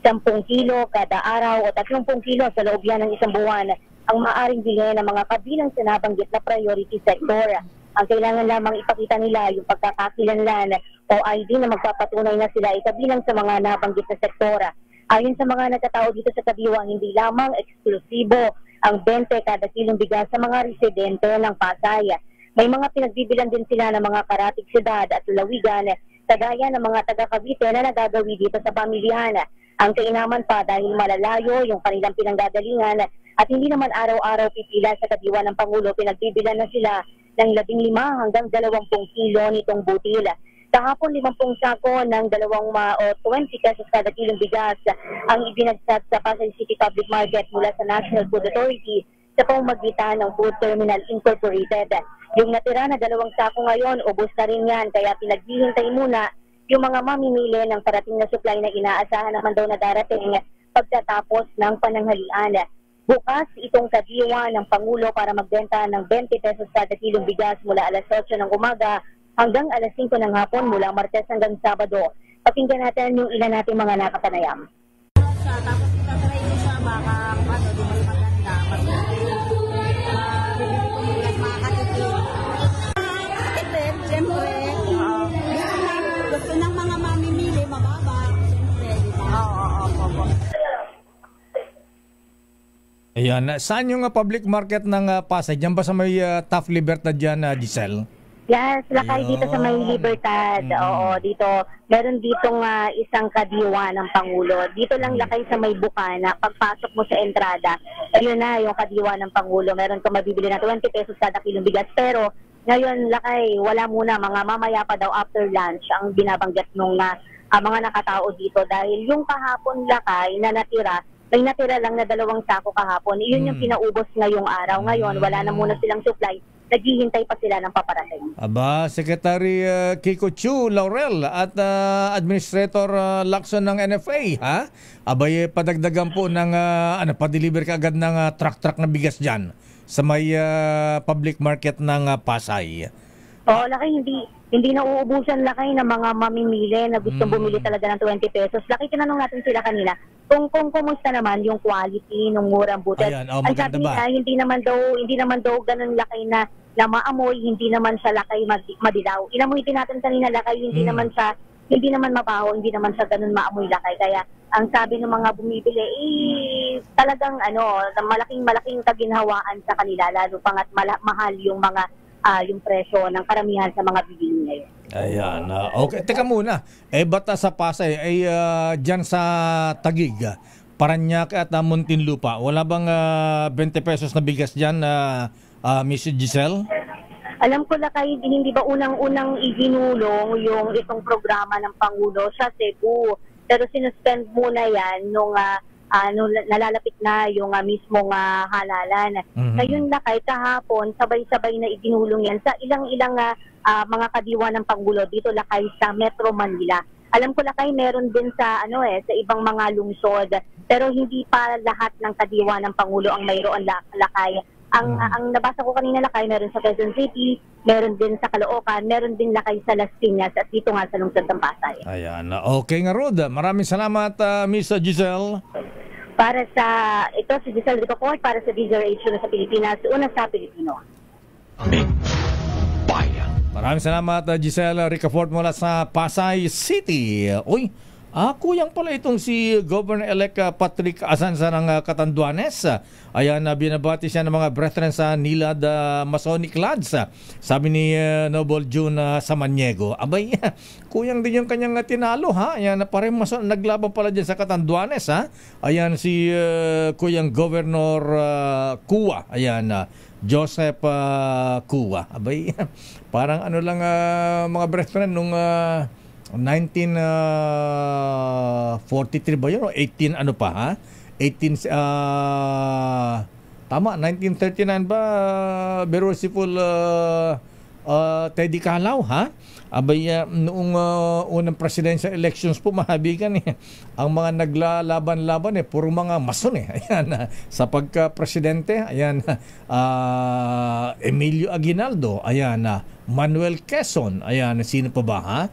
10 kilo kada araw o 30 kilo sa loob yan ng isang buwan ang maaaring bilhin ng mga kabilang sinabanggit na priority sector. Ang kailangan lamang ipakita nila yung pagkakakilanlan o ID na magpapatunay na sila ay kabilang sa mga nabanggit na sektora. Ayon sa mga nagkatao dito sa kadiwa, hindi lamang eksklusibo ang 20 kada kilong bigas sa mga residente ng Pasay. May mga pinagbibilan din sila ng mga karatig syudad at lalawigan kagaya ng mga taga Cavite na nagagawi dito sa pamilyahan. Ang kainaman pa dahil malalayo yung kanilang pinanggagalingan at hindi naman araw-araw pipila sa kadiwa ng Pangulo, pinagbibilan na sila ng 15 hanggang 20 kilo nitong butil. Kahapon 50 sako ng 20 pesos kada kilong bigas ang ibinagsak sa Pasay City Public Market mula sa National Food Authority sa pamamagitan ng Food Terminal Incorporated. Yung natira na 2 sako ngayon, ubos na rin yan, kaya pinaghihintay muna yung mga mamimili ng parating na supply na inaasahan naman daw na darating pagkatapos ng pananghalian. Bukas itong kadiwa ng Pangulo para magbenta ng 20 pesos kada kilong bigas mula alas 8 ng umaga hanggang alas 5 ng hapon mula Martes hanggang Sabado. Pakinggan natin yung ilan nating mga nakapanayam. Tapos itatry ko siya baka di mas maganda. Siyempre, gusto ng mga mamimili, mababa. Siyempre, di ba? Oo. Ayan, saan yung public market ng Pasay? Diyan ba sa may Taft Libertad dyan, Giselle? Yes, lakay dito sa may Libertad. Oo, dito. Meron ditong isang kadiwa ng Pangulo. Dito lang lakay sa may Bukana. Pagpasok mo sa entrada, ayun na yung kadiwa ng Pangulo. Meron kang mabibili na 20 pesos kada kilong bigas. Pero ngayon lakay, wala muna. Mga mamaya pa daw after lunch ang binabanggit ng mga nakatao dito. Dahil yung kahapon lakay na natira, may natira lang na 2 sako kahapon. Iyon yung pinaubos ngayong araw. Ngayon, wala na muna silang supply. Naghihintay pa sila ng paparating. Aba, Secretary Kiko Chu Laurel at Administrator Lacson ng NFA, ha? Abay, padagdagan po ng, pa-deliver ka agad ng truck na bigas dyan sa may public market ng Pasay. Oo, laki, hindi na uubusan lakay ng mga mamimili na gustong bumili talaga ng 20 pesos. Laki, tinanong natin sila kanila kung kumusta naman yung quality ng murang butil. Ang sabi nila, hindi naman daw ganun lakay na maamoy, hindi naman siya lakay madilaw. Inamoy din natin kanina lakay, hindi naman mabaho, hindi naman siya ganun maamoy lakay. Kaya ang sabi ng mga bumibili, talagang malaking kaginhawaan sa kanila, lalo pangat mahal yung mga yung presyo ng karamihan sa mga bibili ngayon. Ayan. Okay. Teka muna. Bata sa Pasay, dyan sa Taguig, Parañaque at Muntinlupa, wala bang 20 pesos na bigas dyan, Miss Giselle? Alam ko lakay, hindi ba unang-unang iginulong yung itong programa ng Pangulo sa Cebu. Pero sinuspend muna yan nung nalalapit na yung mismong halalan. Ngayon na kahit kahapon, sabay-sabay na iginulong yan sa ilang-ilang mga kadiwa ng Pangulo dito lakay sa Metro Manila. Alam ko lakay meron din sa sa ibang mga lungsod, pero hindi pa lahat ng kadiwa ng Pangulo ang mayroon lakay. Ang nabasa ko kanina lakay, meron sa Quezon City, meron din sa Caloocan, meron din lakay sa Las Piñas at dito nga sa lungsod ng Pasay. Ayan. Okay nga, Rod. Maraming salamat, Miss Giselle. Para sa si Giselle Ricoport, para sa DZRH na sa Pilipinas, una sa Pilipino. Maraming salamat, Giselle Ricoport mula sa Pasay City. Uy, kuya pala itong si Governor-elect Patrick Asanza ng Catanduanes. Ayan, binabati siya ng mga brethren sa Nilad Masonic Lads. Sabi ni Noble June Samaniego. Abay, kuyang din yung kanyang tinalo, ha? Ayan, parang naglaban pala dyan sa Catanduanes, ha? Ayan, si kuyang Governor Kua. Ayan, Joseph Kua. Abay, parang lang mga brethren nung 1943 ba yun? O 18 ha? 18 tama, 1939 ba? Merciful Teddy Calao, ha? Abay, noong unang presidential elections po, mahabigan ang mga naglalaban-laban puro mga mason Ayan, sa pagka-presidente, ayan, Emilio Aguinaldo, ayan, Manuel Quezon, ayan, sino pa ba, ha?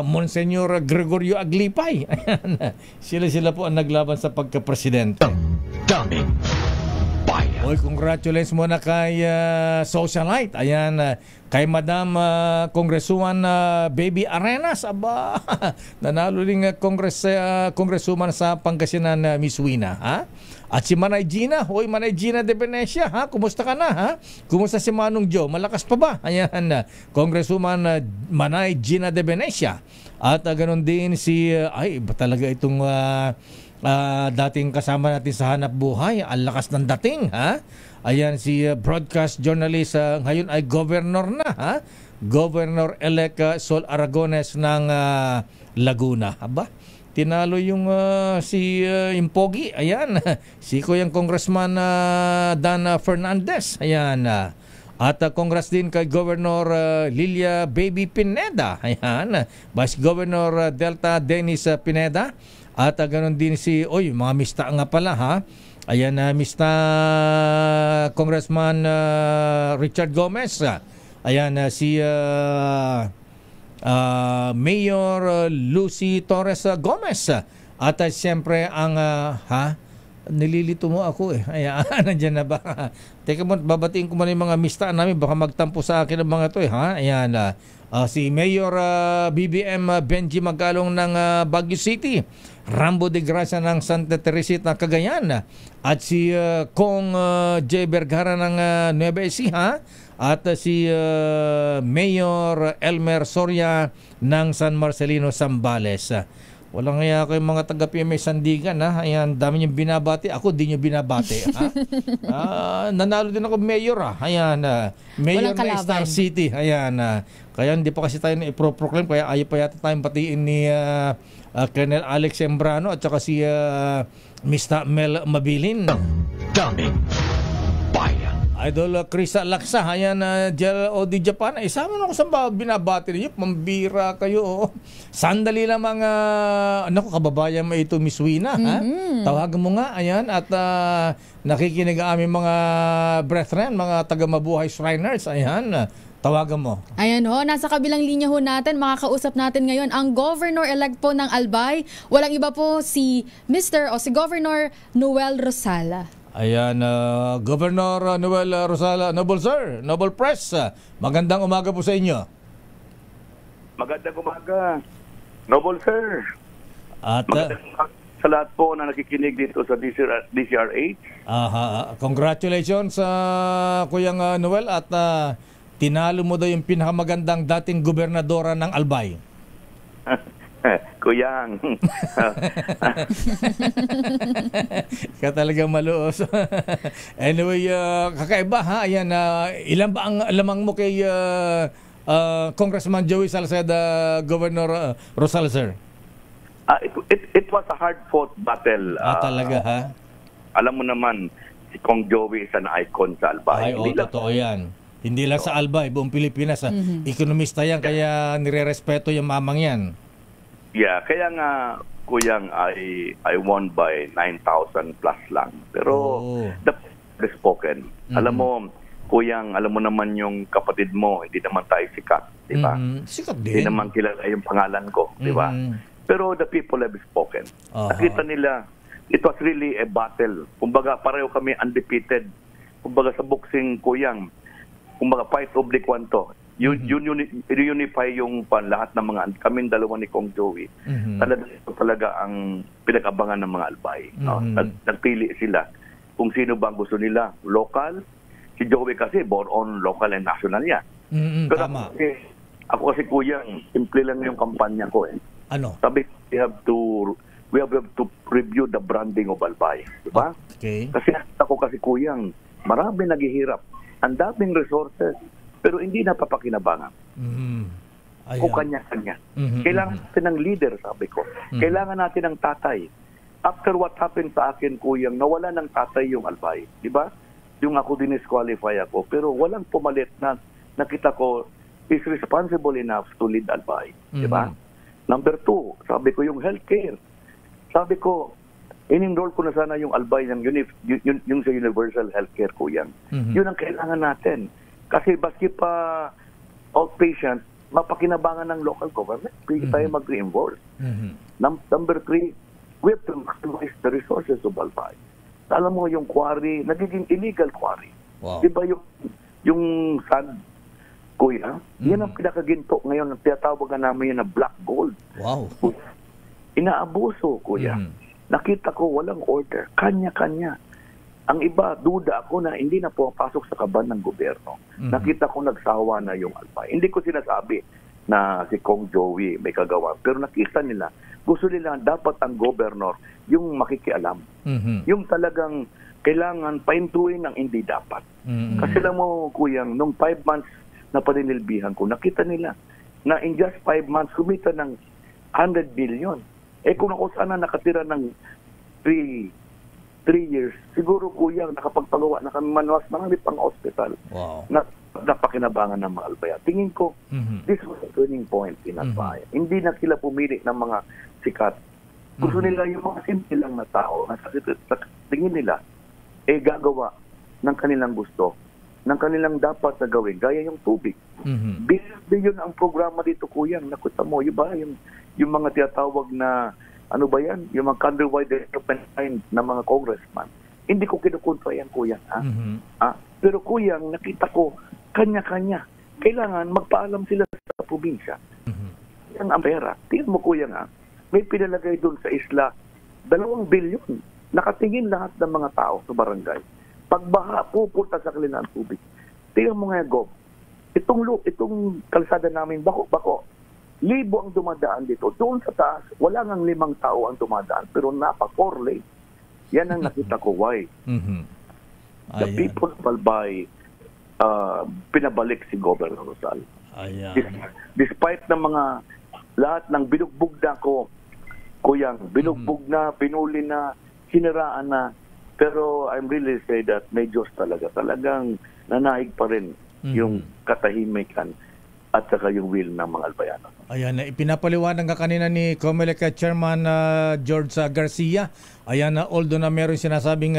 Monsignor Gregorio Aglipay. Ayan, sila po ang naglaban sa pagka-presidente. Daming bayan. Oy, congratulations muna kay socialite. Ayan, kay Madam Congresswoman Baby Arenas. Aba, nanalo rin Congresswoman sa Pangasinan, Miss Wina, ha? At si Manay Gina, Manay Gina de Venecia, ha? Kumusta ka na, ha? Kumusta si Manong Joe? Malakas pa ba? Ayan, Congresswoman Manay Gina de Venecia. At ganoon din si, iba talaga itong dating kasama natin sa Hanap Buhay. Ang lakas ng dating, ha? Ayan, si broadcast journalist, ngayon ay governor na, ha? Governor-elect Sol Aragones ng Laguna. Aba, tinalo yung si Impogi. Ayan, si Kuyang Congressman Dan Fernandez. Ayan, at congrats din kay Governor Lilia Baby Pineda. Ayan, Vice Governor Delta Dennis Pineda. At ganoon din si, mga mista nga pala, ha? Ayan, Mr. Congressman Richard Gomez. Ayan, si Mayor Lucy Torres Gomez. At siyempre ang nililito mo ako Ayan, nandiyan na ba? Teka mo, babatiin ko muna yung mga mistaan namin, baka magtampo sa akin ang mga to ha? Ayan, si Mayor BBM Benji Magalong ng Baguio City, Rambo de Gracia ng Santa Teresita, Cagayan, at si Kong J. Vergara ng Nueva Ecija, at si Mayor Elmer Soria ng San Marcelino, Zambales. Walang kaya ko yung mga taga-PMA Sandigan, ha? Ayan, dami niyong binabati. Ako, di niyo binabati, ha? Nanalo din ako mayor, ha? Ayan, mayor ng Star City. Ayan, kaya hindi pa kasi tayo na-proclaim, kaya ayaw pa yata tayong batiin ni Colonel Alex Sembrano at saka si Mr. Mel Mabilin. Daming bayan. Idol Krisa Laksa, ayan, Odi Japan. Sama na ako sa binabati ninyo. Pambira kayo. Sandali lang mga, kababayan mo ito, Miss Wina. Ha? Tawagan mo nga, ayan. At nakikinig ang aming mga brethren, mga taga-mabuhay Shriners. Ayan, tawagan mo. Ayan nasa kabilang linya natin, makakausap natin ngayon ang Governor-elect po ng Albay. Walang iba po si Governor Noel Rosala. Ayan, Governor Noel Rosala. Noble Sir, Noble Press, magandang umaga po sa inyo. Magandang umaga, Noble Sir. At sa lahat po na nakikinig dito sa DZRH. Congratulations sa Kuyang Noel, at tinalo mo daw yung pinakamagandang dating gobernadora ng Albay. Kuyang. Ka talagang maluos. Anyway, kakaiba, ha? Ayan, ilan ba ang lamang mo kay Congressman Joey Salceda, Governor Rosal, sir? It was a hard-fought battle. Talaga ha? Alam mo naman, si Kong Joey is an icon sa Albay. Totoo yan. Hindi lang sa Albay, buong Pilipinas. Ekonomista yan, kaya nire-respeto yung mamang yan. Yeah, kaya nga, Kuyang, I won by 9,000 plus lang. Pero, the spoken. Alam mo, Kuyang, alam mo naman yung kapatid mo, hindi naman tayo sikat, di ba? Sikat din. Hindi naman kilala yung pangalan ko, di ba? Pero the people have spoken. Nakita nila, it was really a battle. Kumbaga, pareho kami undefeated. Kumbaga sa boxing, Kuyang, kumbaga fight oblique one to. Unify yung lahat ng mga, kaming dalawa ni Kong Joey. Talaga ang pinag-abangan ng mga Albay. No? Nagpili sila kung sino ba ang gusto nila. Local, si Joey kasi born on local and national yan. Pero tama. Ako kasi Kuyang, simple lang yung kampanya ko eh. Ano? Sabi, we have to review the branding of Albay. Diba? Okay. Kasi ako kasi Kuyang, marami naghihirap. Ang daming resources, pero hindi napapakinabangan. O kanya-kanya. Kailangan natin ng leader, sabi ko. Kailangan natin ng tatay. After what happened sa akin, Kuyang, nawala ng tatay yung Albay. Diba? Yung ako dinisqualify ako, pero walang pumalit na nakita ko is responsible enough to lead Albay. Diba? Number 2, sabi ko yung healthcare. Sabi ko, in-enroll ko na sana yung Albay ng yung sa universal healthcare, Kuyang. Yun ang kailangan natin. Kasi baski pa outpatient, mapakinabangan ng local government. Pwede tayo mag-reimburse. Number 3, we have to maximize the resources of Albay. Alam mo, yung quarry, nagiging illegal quarry. Wow. Diba yung sand, Kuya? Yan ang pinakaginto ngayon. Tiyatawag namin yan na black gold. Wow. Inaabuso, Kuya. Nakita ko walang order. Kanya-kanya. Ang iba, duda ako na hindi na pumapasok sa kaban ng gobyerno. Nakita ko nagsawa na yung Albay. Hindi ko sinasabi na si Kong Joey may kagawa. Pero nakita nila, gusto nila dapat ang gobernador yung makikialam. Yung talagang kailangan paintuin ang hindi dapat. Kasi lang mo, Kuyang, nung 5 months na paninilbihan ko, nakita nila na in just 5 months, kumita ng 100 billion. Kung ako sana nakatira ng 3 years, siguro Kuyang, nakapagpagawa na kami manuwas, marami pang hospital. Wow. Na napakinabangan ng mga Albay. Tingin ko, this was a turning point in Albay. Hindi na sila pumili ng mga sikat. Gusto nila yung mga simple lang na tao na sa tingin nila, gagawa ng kanilang gusto, ng kanilang dapat na gawin, gaya yung tubig. Billion ang programa dito, Kuyang. Nakuta mo, yung mga tiyatawag na, ano ba yan? Yung mga countrywide development line ng mga congressman. Hindi ko kinukontra yan, Kuyang. Pero Kuyang, nakita ko, kanya-kanya. Kailangan magpaalam sila sa probinsya. Yan ang pera. Tingnan mo, Kuyang, may pinalagay doon sa isla, 2 bilyon. Nakatingin lahat ng mga tao sa barangay. Pagbaha, pupunta sa kanila ang tubig. Tingnan mo nga, Gob. Itong kalsada namin, bako. 1,000 ang dumadaan dito. Doon sa taas, wala ngang 5 tao ang dumadaan. Pero 4 lane. Yan ang nakita ko. Why? The people of Albay, pinabalik si Governor Rosal. Despite ng mga lahat ng binugbog na ko, Kuyang, binugbog na, pinuli na, siniraan na. Pero I'm really say that may Diyos talaga. Talagang nanahig pa rin yung katahimikan at saka yung will ng mga Albayano. Ayan, ipinapaliwanag ka kanina ni COMELEC Chairman George Garcia. Ayan, although na meron sinasabing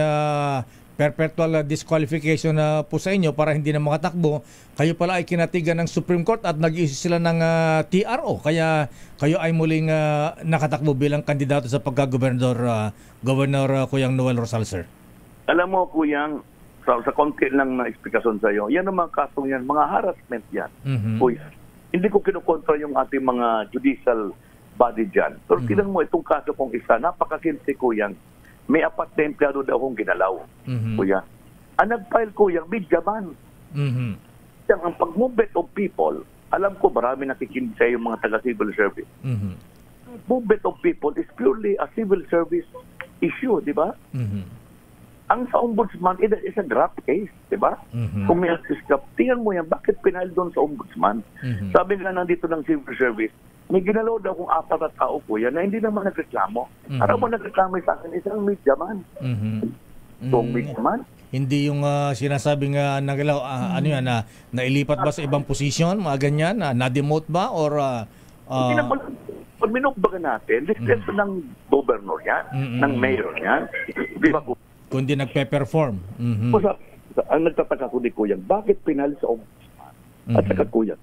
perpetual disqualification po sa inyo para hindi na makatakbo, kayo pala ay kinatigan ng Supreme Court at nag-issue sila ng TRO. Kaya kayo ay muling nakatakbo bilang kandidato sa pagka-gobernador, Governor Kuyang Noel Rosal, sir. Alam mo, Kuyang, sa konti lang na eksplikasyon sa iyo, yan ang mga kasong yan, mga harassment yan. Kuyang, hindi ko kinukontra yung ating mga judicial body dyan. Pero tingnan mo, itong kaso kong isa, napakakinti, Kuyang, may 4 na empleyado daw akong ginalaw. Kuya. Ang nag-file, Kuya, bidyaman. Ang pag-movement of people, alam ko marami nakikinig sa yung mga taga-civil service. Movement of people is purely a civil service issue, di ba? Ang sa ombudsman, it is a draft case, di ba? Kung may assist ka, tingnan mo yan, bakit pinahal doon sa ombudsman? Sabi nga nandito ng civil service, may ginalaw daw kung 4 na tao po yan na hindi naman nagreklamo. Para mo nagreklamo sa akin, isang media man. Media man. Hindi yung sinasabing nagalaw, ano yan, nailipat ba sa ibang posisyon, mga ganyan, na-demote ba, or... Hindi na pag minugbaga natin, discretion ng governor yan, ng mayor yan. Di ba po? Kundi nagpe-perform. Ang nagtataka ko di Kuyang, bakit pinali sa ombudsman? At saka Kuyang,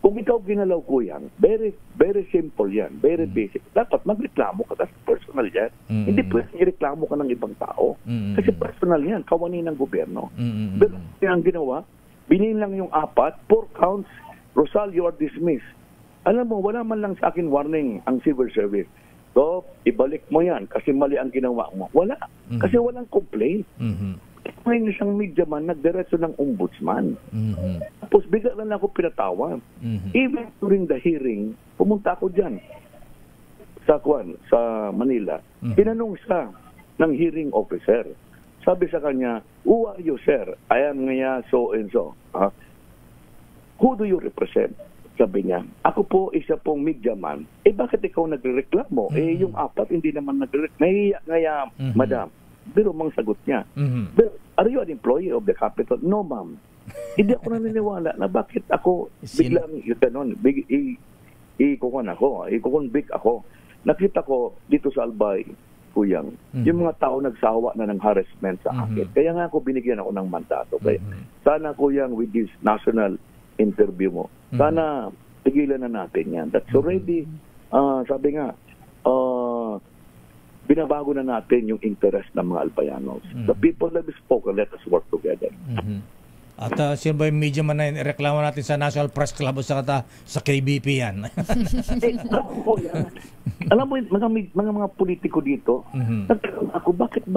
kung ikaw ginalaw Kuyang, very very simple yan, very basic. Dapat magreklamo ka, kasi personal yan. Hindi pwede ireklamo ka ng ibang tao. Kasi personal yan, kawani ng gobyerno. Pero ang ginawa, binin lang yung 4 counts, Rosal, you are dismissed. Alam mo, wala man lang sa akin warning ang civil service. So, ibalik mo yan kasi mali ang ginawa mo. Wala. Kasi walang complaint. Ngayon isang media man, nagdiretso ng ombudsman. Tapos bigla lang ako pinatawag. Even during the hearing, pumunta ako dyan sa Manila. Tinanong siya ng hearing officer. Sabi sa kanya, who are you, sir? I am nga so and so. Who do you represent? Sabi niya, ako po isa pong media man. Bakit ikaw nagreklamo? Yung 4 hindi naman nagreklamo. Nahiya ngaya, madam. Pero mang sagot niya. But, are you an employee of the Capitol? No, ma'am. Hindi ako naniniwala na bakit ako biglang gano'n, i-convict ako. Nakita ko dito sa Albay, Kuyang, yung mga tao nagsawa na ng harassment sa akin. Kaya nga ako binigyan ako ng mandato. Kaya sana Kuyang, with this national interview mo, sana tigilan na natin yan. That's already, sabi nga, binabago na natin yung interest ng mga Albayanos. The people that we spoke, let us work together. At sino ba yung media man na reklamo natin sa National Press Club o sa KBP yan? Alam mo, mga politiko dito, ako, bakit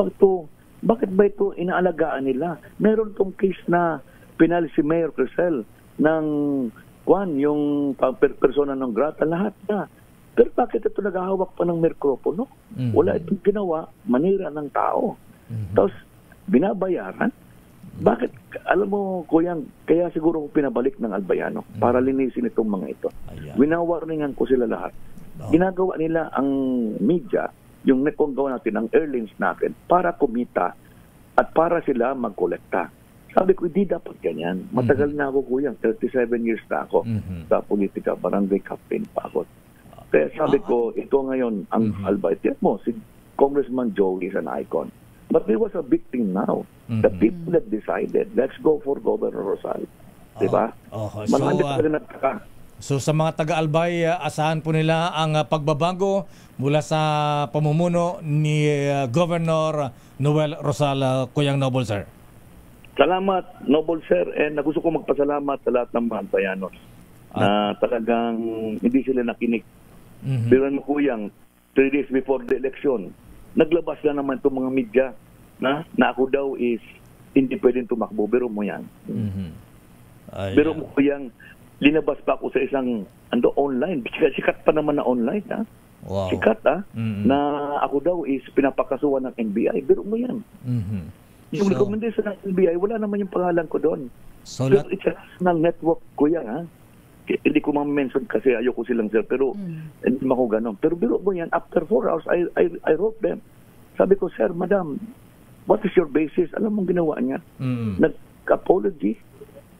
ba ito inaalagaan nila? Meron tong case na pinali si Mayor Crisel ng yung persona ng grata, lahat na. Pero bakit ito naghahawak pa ng mikropono? Wala itong ginawa, manira ng tao. Tapos, binabayaran. Bakit? Alam mo, Kuyang, kaya siguro pinabalik ng Albayano para linisin itong mga ito. Winawarningan ko sila lahat. Ginagawa nila ang media, yung nekonggawa natin, ang airlines natin, para kumita at para sila magkolekta. Sabi ko, hindi dapat ganyan. Matagal na ako, Kuyang. 37 years na ako sa politika. Barangay captain pa ako. Kaya sabi ko, ito ngayon ang Albay. Tiyan mo, si Congressman Joey is an icon. But there was a big thing now. The people that decided, let's go for Governor Rosal. Diba? So sa mga taga-Albay, asahan po nila ang pagbabago mula sa pamumuno ni Governor Noel Rosal, Kuyang Noble, sir. Salamat, Noble Sir, and gusto ko magpasalamat sa lahat ng mga Albayanos na talagang hindi sila nakinig. Pero Kuyang, 3 days before the election, naglabas na naman itong mga media na ako daw is hindi pwedeng tumakbo. Pero mo yan. Pero mo Kuyang, linabas pa ako sa isang online. Sikat pa naman na online. Wow. Sikat na ako daw is pinapakasuhan ng NBI. Pero mo yan. Yung recommendation ng NBI, wala naman yung pangalan ko doon. Pero it's a national network, Kuya, hindi ko ma-mention kasi ayoko silang sir, pero hindi mo ako ganon. Pero biro mo yan, after 4 hours, I wrote them. Sabi ko, sir, madam, what is your basis? Alam mong ginawa niya? Nag-apology,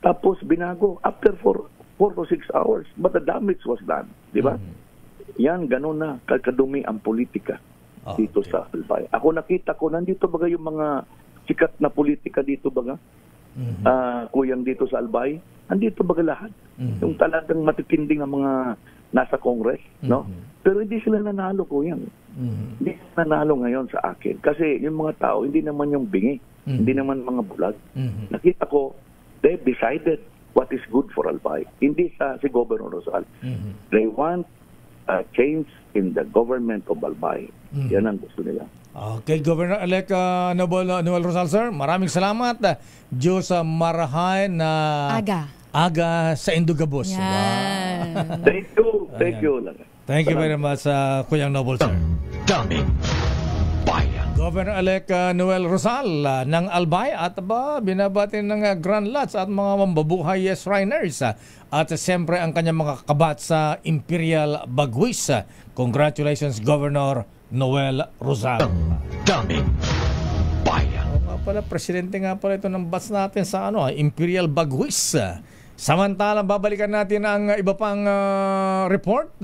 tapos binago, after 4 to 6 hours, but the damage was done. Di ba? Yan, ganon na, kadumi ang politika dito sa Albay. Ako nakita ko, nandito baga yung mga sikat na politika dito baga, Kuyang dito sa Albay, andito baga lahat. Yung talagang matitinding ang mga nasa Congress, no? Pero hindi sila nanalo, Kuyang. Hindi sila nanalo ngayon sa akin. Kasi yung mga tao, hindi naman yung bingi, hindi naman mga bulag. Nakita ko, they decided what is good for Albay. Hindi si Governor Rosal. They want a change in the government of Albay. Yan ang gusto nila. Okay, Governor-elect Noel Rosal, sir. Maraming salamat. Diyos marahay na aga sa Indugabos. Wow. Thank you. Thank you. Thank you very much, Kuyang Noble, sir. Daming Bayan. Governor-elect Noel Rosal ng Albay at binabati ng Grand Lots at mga mambabuhay Shriners at siyempre ang kanyang mga kabat sa Imperial Bagwis. Congratulations, Governor Noel Rosal. Daming bayan. Pala, presidente nga pala ito ng bats natin sa Imperial Bagwis. Samantalang babalikan natin ang iba pang report.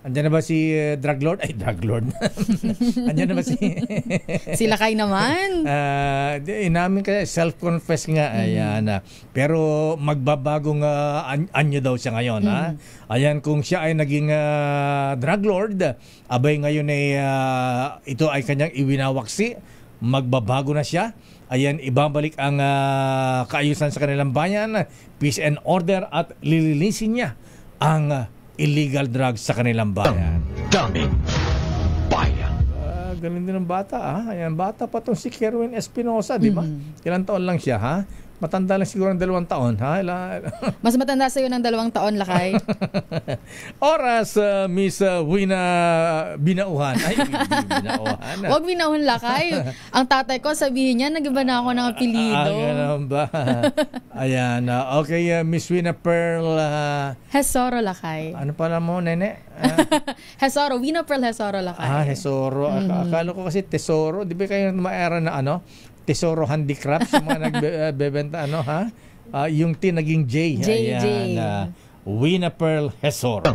Andiyan na ba si Drug Lord? Ay, Drug Lord. Andiyan na ba si... Si Lakay naman. Inamin kasi, self-confess nga. Ayan. Pero magbabagong anyo daw siya ngayon. Ayan, kung siya ay naging Drug Lord, abay ngayon ay ito ay kanyang iwinawaksi. Magbabago na siya. Ayan, ibabalik ang kaayusan sa kanilang bayan, peace and order, at lilinisin niya ang illegal drugs sa kanilang bayan. Daming bayan. Galing din ng bata. Ayan, bata pa itong si Kerwin Espinosa, di ba? Ilang taon lang siya, ha? Matanda lang siguro ng 2 taon, ha? Mas matanda sa'yo ng 2 taon, Lakay. Oras, Miss Wina Binauhan. Ay, Binauhan. Huwag Binauhan, Lakay. Ang tatay ko, sabihin niya, nag-iba na ako ng apelido. Ganun ba? Ayan. Okay, Miss Wina Pearl. Hesoro, Lakay. Ano pala mo, nene? Hesoro. Wina Pearl Hesoro, Lakay. Hesoro. Akala ko kasi Tesoro. Di ba kayo maera na Tesoro Handicrafts, yung mga nagbebenta, yung T naging J. Ayan, Wina Pearl Hesoro.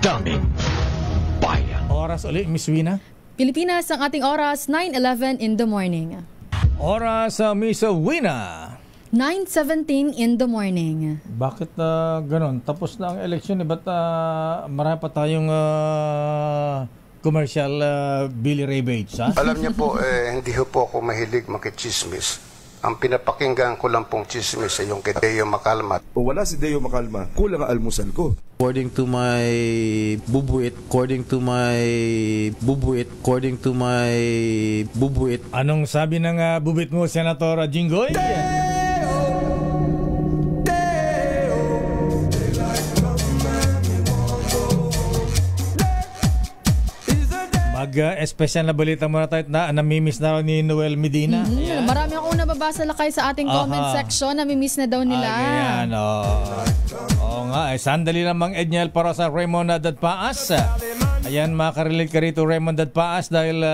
Daming bayan. Oras ulit, Miss Wina. Pilipinas, ang ating oras, 9:11 in the morning. Oras, Miss Wina. 9:17 in the morning. Bakit ganon? Tapos na ang eleksyon, ba't marami pa tayong commercial Billy Ray Bates, ha? Alam niyo po, hindi po ako mahilig makichismis. Ang pinapakinggan ko lang pong chismis ay yung kay Deo Macalma. O wala si Deo Macalma, kulang ang almusal ko. According to my bubuit. Anong sabi ng bubit mo, Senator Jinggoy? Mag-espesyal na balita muna tayo na namimiss na ni Noel Medina. Marami akong nababasa, Lakay, sa ating comment section. Namimiss na daw nila. Ayan, oo nga. Sandali lamang, Edniel, para sa Raymond Dadpaas. Ayan, makarelate ka rito, Raymond Dadpaas, dahil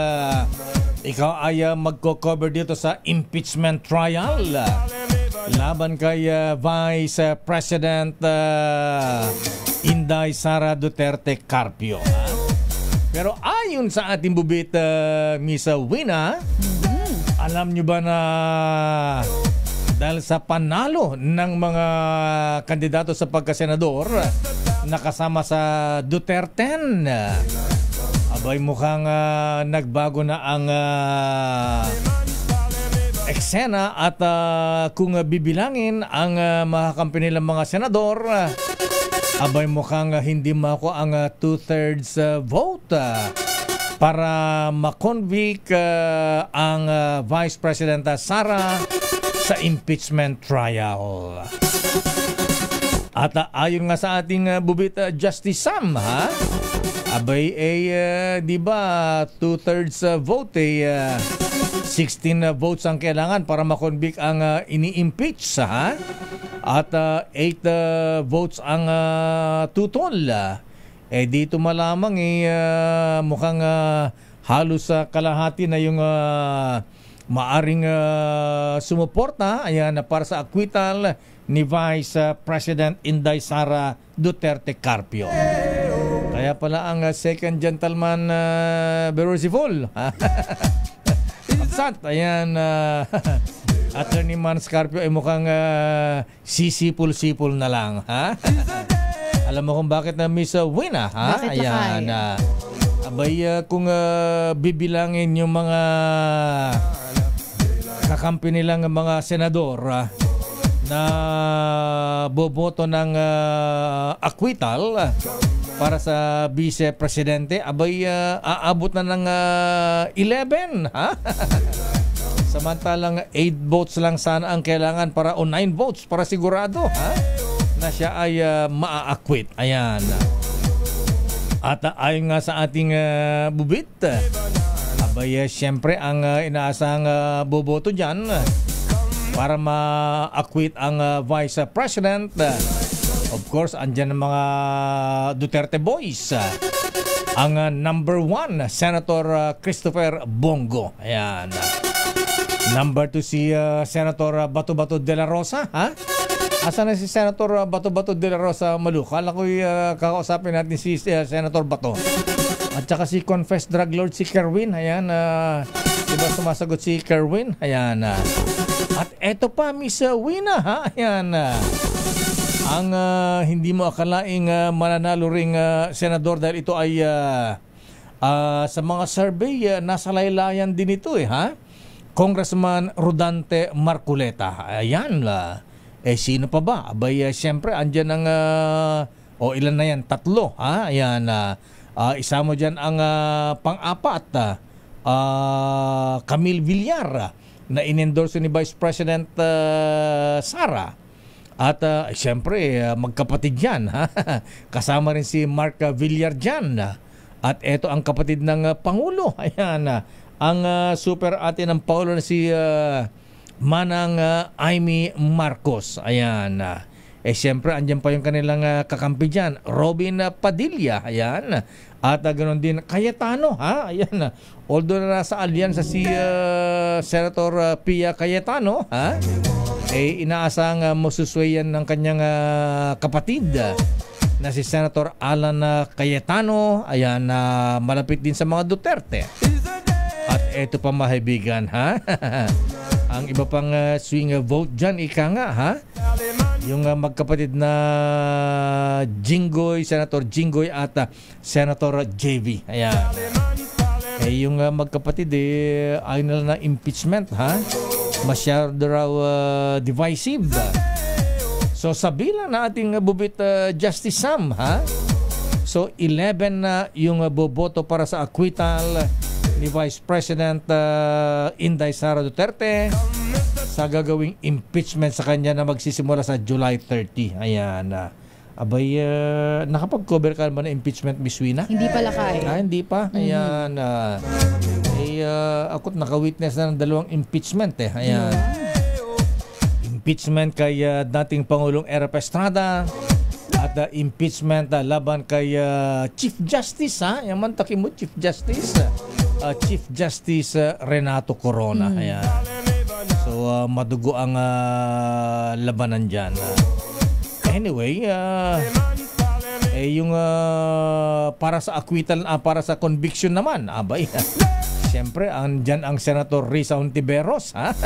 ikaw ay magko-cover dito sa impeachment trial laban kay Vice President Inday Sara Duterte Carpio. Pero ayon sa ating bubit, Miss Wina, alam nyo ba na dahil sa panalo ng mga kandidato sa pagkasenador nakasama sa Duterte, abay mukhang nagbago na ang eksena at kung bibilangin ang makakampi nilang mga senador, abay mukhang hindi mako ang 2/3 vote para makonvict ang Vice President Sara sa impeachment trial. At ayon nga sa ating bubit Justice Sam, abay di ba 2/3 vote 16 votes ang kailangan para makonvict ang ini-impeach, at 8 votes ang tutol. Dito malamang mukhang halos kalahati na yung maaring sumuporta para sa acquittal ni Vice President Inday Sara Duterte Carpio. Kaya pala ang second gentleman Berosiful. Absent. Ayan, Attorney Man Scarpio ay mukhang sisipul-sipul na lang, Alam mo kung bakit na, Miss Wina, Bakit, ayan, abay kung bibilangin yung mga kakampi nilang mga senador na boboto ng acquittal para sa Vice Presidente, abay aabot na ng 11, Samantalang 8 votes lang sana ang kailangan para, o 9 votes para sigurado na siya ay maa-acquit. Ayan. At ayon nga sa ating bubit, Abay, siyempre, ang inaasang boboto dyan para ma-acquit ang Vice President. Of course, andyan ang mga Duterte boys. Ang number 1, Senator Christopher Bongo. Ayan. Number 2 si Senator Bato-Bato de la Rosa. Ha? Asan na si Senator Bato-Bato de la Rosa, Malu? Kala ko'y kakausapin natin si Senator Bato. At saka si Confessed Drug Lord si Kerwin. Ayan. Diba sumasagot si Kerwin? Ayan. At eto pa, Miss Wina. Ha? Ayan. Ang hindi mo akalaing mananalo ring senador dahil ito ay sa mga survey nasa laylayan din ito ha? Congressman Rodante Marculeta. Ayan sino pa ba? Abay siyempre andyan ang ilan na yan? 3 ha? Ayan isa mo dyan ang pang-apat Camille Villar na inendorso ni Vice President Sara. At siyempre, magkapatid yan. Ha? Kasama rin si Mark Villar dyan. At eto ang kapatid ng Pangulo. Ayan, ang super ate ng Pangulo na si Manang Amy Marcos. Ayan. Siyempre, andyan pa yung kanilang kakampi dyan. Robin Padilla. Ayan. At ganoon din Cayetano. Ha? Ayan. Although na nasa alyansa si Senator Pia Cayetano. Ha? Inaasang masuswayan ng kanyang kapatid na si Senator Alan Cayetano. Ayan, malapit din sa mga Duterte. At eto pa mahibigan, ha? Ang iba pang swing vote dyan, ika nga, ha? Yung magkapatid na Jinggoy, Senator Jinggoy at Senator JV. Ayan. Yung magkapatid, ayaw nila na impeachment, ha? Masyado raw divisive. So sabihin na ating bubit Justice Sam, ha? So 11 na yung boboto para sa acquittal ni Vice President Inday Sara Duterte sa gagawing impeachment sa kanya na magsisimula sa July 30. Ayan. Abay, nakapag-cover ka ba na impeachment, Miss Wina? Hindi pala kaya. Hindi pa. Ayan. Ako't naka-witness na ng 2 impeachment Ayan. Impeachment kay dating Pangulong Erap Estrada at impeachment laban kay Chief Justice, ha? Yaman takin mo, Chief Justice. Chief Justice Renato Corona. Ayan. So, madugo ang labanan dyan. Anyway, yung para sa acquittal, para sa conviction naman, abay, siyempre, andyan ang Senator Risa Hontiveros, ha?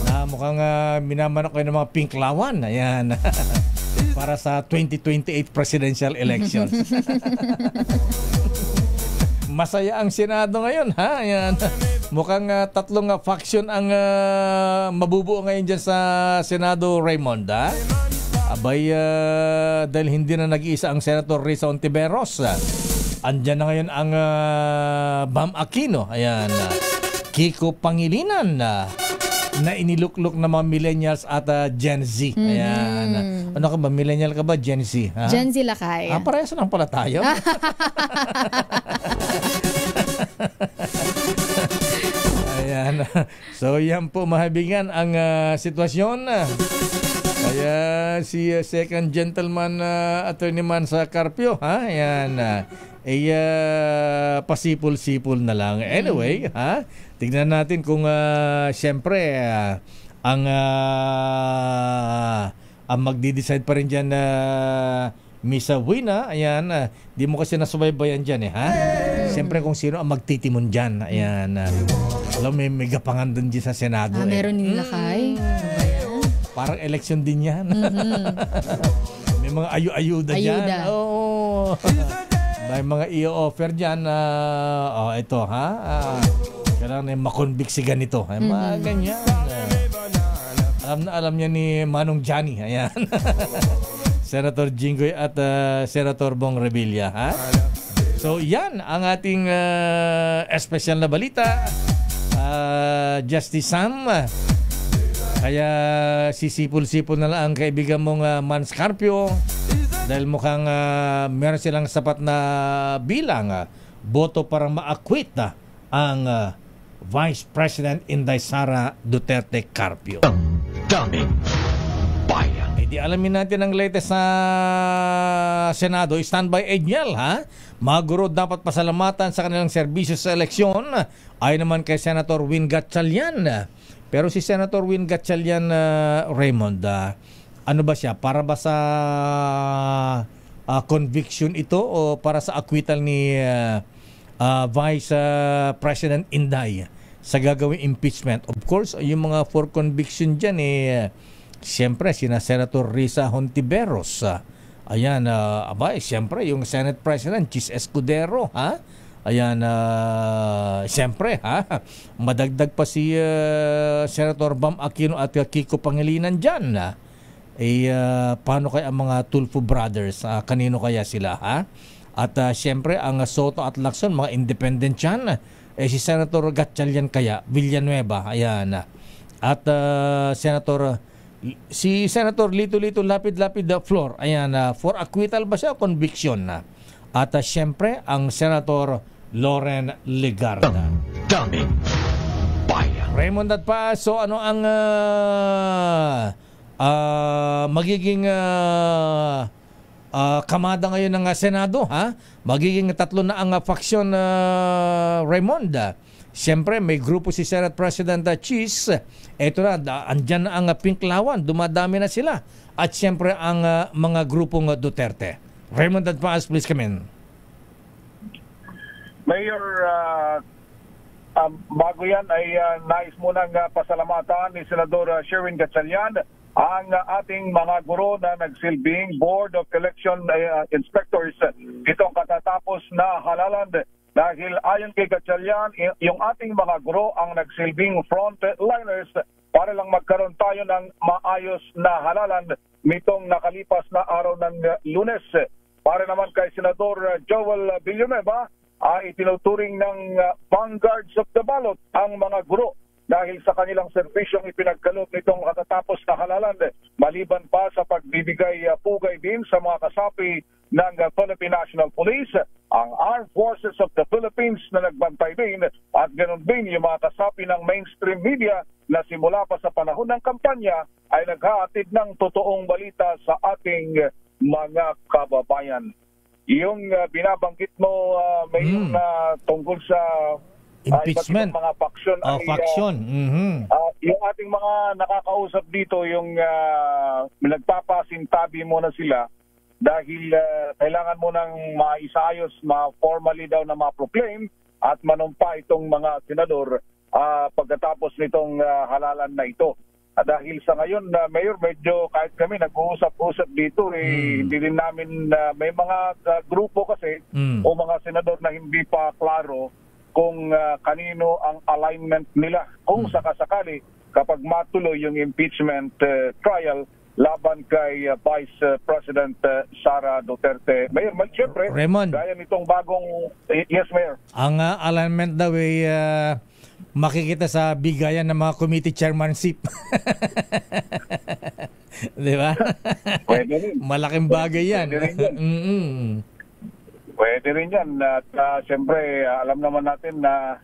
Na mukhang minamanok kayo ng mga pinklawan. Ayan. Para sa 2028 presidential elections. Masaya ang Senado ngayon, ha? Ayan. Mukhang 3 faction ang mabubuo ngayon dyan sa Senado, Raymond, ha? Abay, dahil hindi na nag-iisa ang Senator Risa Hontiveros. Andyan na ngayon ang Bam Aquino. Ayan. Kiko Pangilinan na iniluklok ng mga millennials at Gen Z. Ayan. Ano ka ba? Millennial ka ba? Gen Z? Ha? Gen Z lakay. Parehas lang pala tayo. Ayan. So, yan po, mahabigan ang sitwasyon. Kaya si second gentleman Attorney Mansa Carpio, ha? Ayan. Pasipol-sipol na lang. Anyway, ha? Tignan natin kung siyempre ang magdi-decide pa rin dyan Miss Wina. Ayan. Di mo kasi nasubaybayan dyan ha? Siyempre kung sino ang magtitimon dyan. Ayan. Alam, may gapangan dun dyan sa Senado. Meron nila kay. Parang election din yan. May mga ayuda dyan. Oo. May mga i-offer dyan. Ito ha. Kailangan makonvict si ganito. Mga ganyan. Alam niya ni Manong Johnny. Ayan. Senator Jinggoy at Senator Bong Revilla. Ha? So yan ang ating espesyal na balita. Justice Sam. Kaya sisipol-sipol na lang ang kaibigan mong Mans Carpio dahil mukhang meron silang sapat na bilang boto para ma-acquit ang Vice President Inday Sara Duterte Carpio. Daming bayan. Di alamin natin ang latest sa Senado. Standby Edniel, ha? Mga guro dapat pasalamatan sa kanilang serbisyo sa eleksyon. Ayon naman kay Senator Win Gatchalian. Pero si Senator Win Gatchalian, Raymond, ano ba siya? Para ba sa conviction ito o para sa acquittal ni Vice President Inday sa gagawing impeachment? Of course, yung mga for conviction dyan siyempre, sina Senator Risa Hontiveros. Ayan, siyempre, yung Senate President, Chis Escudero, ha? Ayan, siyempre, ha? Madagdag pa si Senator Bam Aquino at Kiko Pangilinan dyan. Paano kaya ang mga Tulfo Brothers? Kanino kaya sila, ha? At siyempre, ang Soto at Lacson, mga independent dyan. Si Senator Gatchalian kaya, Villanueva, ayan. At si Senator Lito Lapid Flor, ayan, for acquittal ba siya o conviction na? At siyempre, ang Senator Loren Legarda. Daming bayan. Raymond at pa, so ano ang magiging kamada ngayon ng Senado, ha? Magiging tatlo na ang faksyon, Raymond. Siyempre, may grupo si Senate President Chis. Ito na, andyan na ang Pink Lawan. Dumadami na sila. At siyempre, ang mga grupong Duterte. Raymond Adpaas, please come in. Mayor, bago yan ay nais munang pasalamatan ni Senador Sherwin Gatchalian ang ating mga guro na nagsilbing Board of Election Inspectors. Itong katatapos na halalan. Dahil ayon kay Gatchalian, yung ating mga guro ang nagsilbing frontliners para lang magkaroon tayo ng maayos na halalan nitong nakalipas na araw ng Lunes. Para naman kay Senador Joel Villanueva, itinuturing ng vanguards of the ballot ang mga guro dahil sa kanilang serbisyong ipinagkaloob nitong katatapos na halalan, maliban pa sa pagbibigay pugay din sa mga kasapi ng Philippine National Police, ang Armed Forces of the Philippines na nagbantay din at ganoon din yung mga kasapi ng mainstream media na simula pa sa panahon ng kampanya ay naghahatid ng totoong balita sa ating mga kababayan. Yung binabanggit mo, Mayor, na tungkol sa impeachment, mga faksyon faksyon. Yung ating mga nakakausap dito, yung nagpapasintabi muna sila dahil kailangan mo nang maisayos, ma-formally daw na ma-proclaim at manumpa itong mga senador pagkatapos nitong halalan na ito. Dahil sa ngayon, Mayor, medyo kahit kami nag-uusap-usap dito, hindi rin namin may mga grupo kasi o mga senador na hindi pa klaro kung kanino ang alignment nila. Kung sakasakali, kapag matuloy yung impeachment trial laban kay Vice President Sara Duterte. Mayor, siyempre, Raymond, gaya nitong bagong... Yes, Mayor. Ang alignment daw ay makikita sa bigayan ng mga committee chairmanship. Di ba? Pwede rin. Malaking bagay yan. Pwede rin yan. Pwede rin yan. At siyempre, alam naman natin na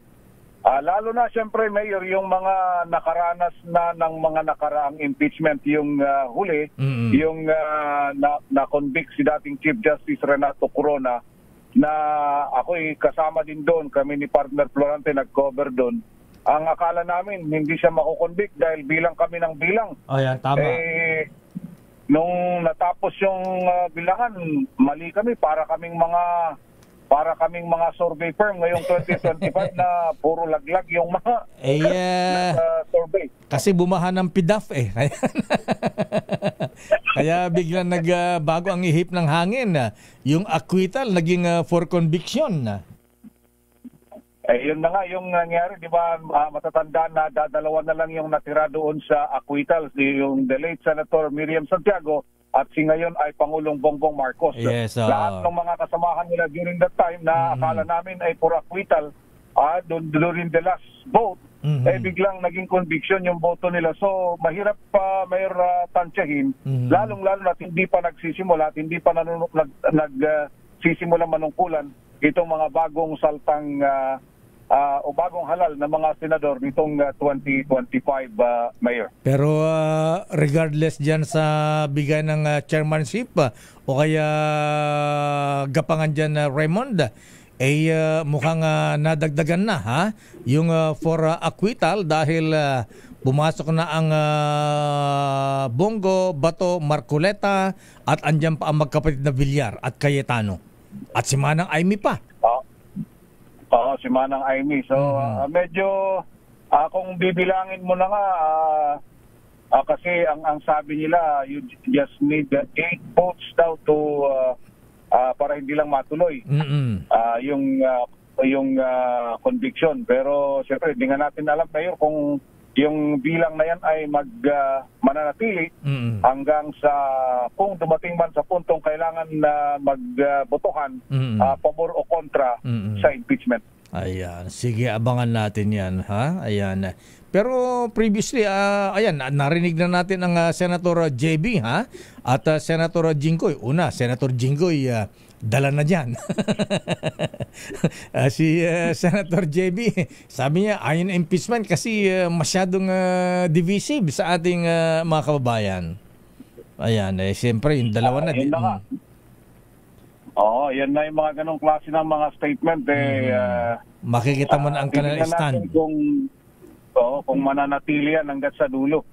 lalo na siyempre, Mayor, yung mga nakaranas na ng mga nakaraang impeachment, yung huli, yung na-convict si dating Chief Justice Renato Corona, na ako'y kasama din doon, kami ni partner Florante nag-cover doon. Ang akala namin, hindi siya makukonvict dahil bilang kami ng bilang. Yan, tama. Nung natapos yung bilangan, mali kami, para kaming mga survey firm ngayong 2025 na puro laglag yung mga survey. Kasi bumaha ng PDAF Kaya biglang nagbago ang ihip ng hangin. Yung acquittal naging for conviction. Yun na nga yung nangyari, di ba, matatandaan na dadalawa na lang yung natira doon sa acquittal, yung the late Senator Miriam Santiago at si ngayon ay Pangulong Bongbong Marcos. Yes, lahat ng mga kasamahan nila during that time na akala namin ay for acquittal, during the last vote, biglang naging conviction yung boto nila. So mahirap pa Mayor tansyahin, lalong-lalo na hindi pa nagsisimula at hindi pa nagsisimula manungkulan itong mga bagong saltang o bagong halal na mga senador nitong 2025, Mayor. Pero regardless dyan sa bigay ng chairmanship o kaya gapangan dyan Raymond, mukhang nadagdagan na yung for acquittal dahil pumasok na ang Bongo, Bato, Marcoleta at andyan pa ang magkapatid na Villar at Cayetano. At si Manang Aimee pa. Oo, si Manang Aimee. So, medyo, kung bibilangin mo na nga, kasi ang sabi nila, you just need 8 votes daw to, para hindi lang matuloy yung conviction. Pero, siyempre, hindi nga natin alam ngayon kung yung bilang na yan ay mananatili hanggang sa kung dumating man sa puntong kailangan na magbotohan pabor o kontra sa impeachment. Ayan, sige, abangan natin yan, Ayan. Pero previously, narinig na natin ang Senator JB, at Senator Jinggoy. Una, Senator Jinggoy, dala na dyan. Si Senator JB, sabi niya, ayaw na impeachment kasi masyadong divisive sa ating mga kababayan. Ayan, siyempre, yung dalawa na. Yun na nga. Oo, yan na yung mga ganong klase ng mga statement. Makikita mo na ang kanilang stand. Kung mananatili yan hanggat sa dulo.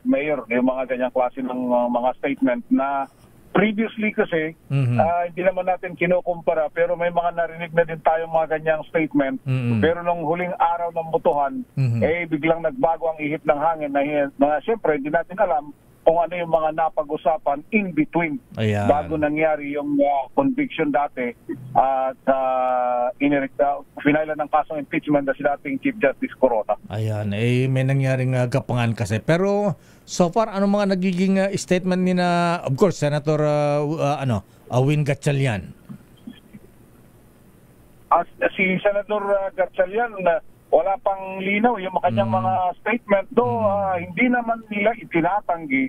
Mayor, yung mga ganyang klase ng mga statement na previously kasi, hindi naman natin kinukumpara, pero may mga narinig na din tayong mga ganyang statement. Pero nung huling araw ng botohan, biglang nagbago ang ihip ng hangin na siyempre, hindi natin alam kung ano yung mga napag-usapan in between. Ayan. Bago nangyari yung conviction dati at finailan ng kasong impeachment na si dating Chief Justice Corona. Ayan, may nangyaring gapangan kasi. Pero so far, ano mga nagiging statement ni na, of course, Senator Win Gatchalian? Si Senator Gatchalian, wala pang linaw yung kanyang mga statement. Though hindi naman nila itinatanggi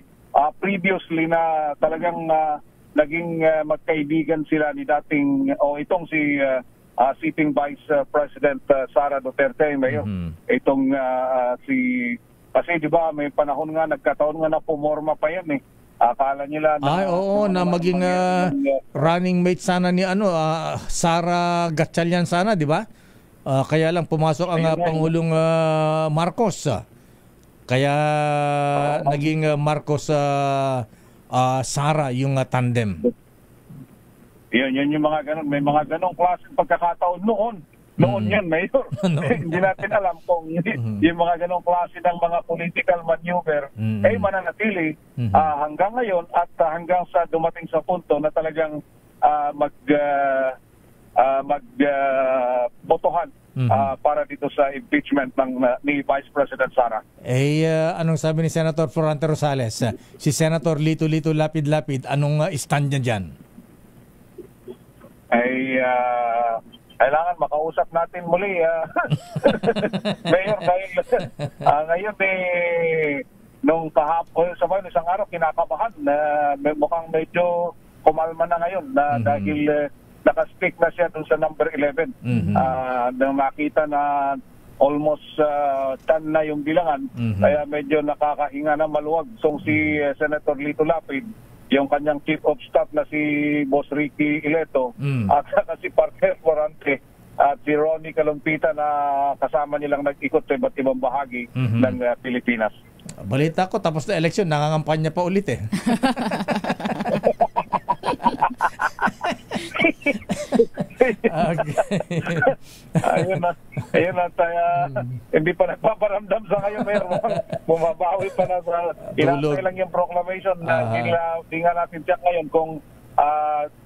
previously na talagang naging magkaibigan sila ni dating itong si sitting Vice President Sara Duterte, Mayor. Itong kasi di ba may panahon nga nagkataon nga na pumorma pa yan akala nila na maging running mate sana ni Sara Gatchalian sana, di ba? Kaya lang pumasok ang Pangulong Marcos. Kaya naging Marcos Sara yung tandem. Yan yung mga ganun. May mga ganong klaseng pagkakataon noon. Noon yan, Mayor. Hindi natin alam kung yung mga ganong klase ng mga political maneuver ay mananatili hanggang ngayon at hanggang sa dumating sa punto na talagang magbotohan para dito sa impeachment ni Vice President Sara. Anong sabi ni Senator Florante Rosales? Si Senator Lito Lapid-Lapid, anong stand niya dyan? Kailangan makausap natin muli. Mayor, ngayon nung kahapon, isang araw, kinakabahan na mukhang medyo kumalma na ngayon dahil naka-stick na siya dun sa number 11. Nang makita na almost 10 na yung bilangan, kaya medyo nakakahinga na maluwag. So si Senator Lito Lapid, yung kanyang Chief of Staff na si Boss Ricky Ileto, at saka si Parker Florante at si Ronnie Kalumpita na kasama nilang nag-ikot sa iba't ibang bahagi ng Pilipinas. Balita ko, tapos na eleksyon, nangangampanya pa ulit Ayun na hindi pa nagpaparamdam sa ngayon, Mayor. Bumabawi pa na sa inantay lang yung proclamation na hindi nga natin check ngayon kung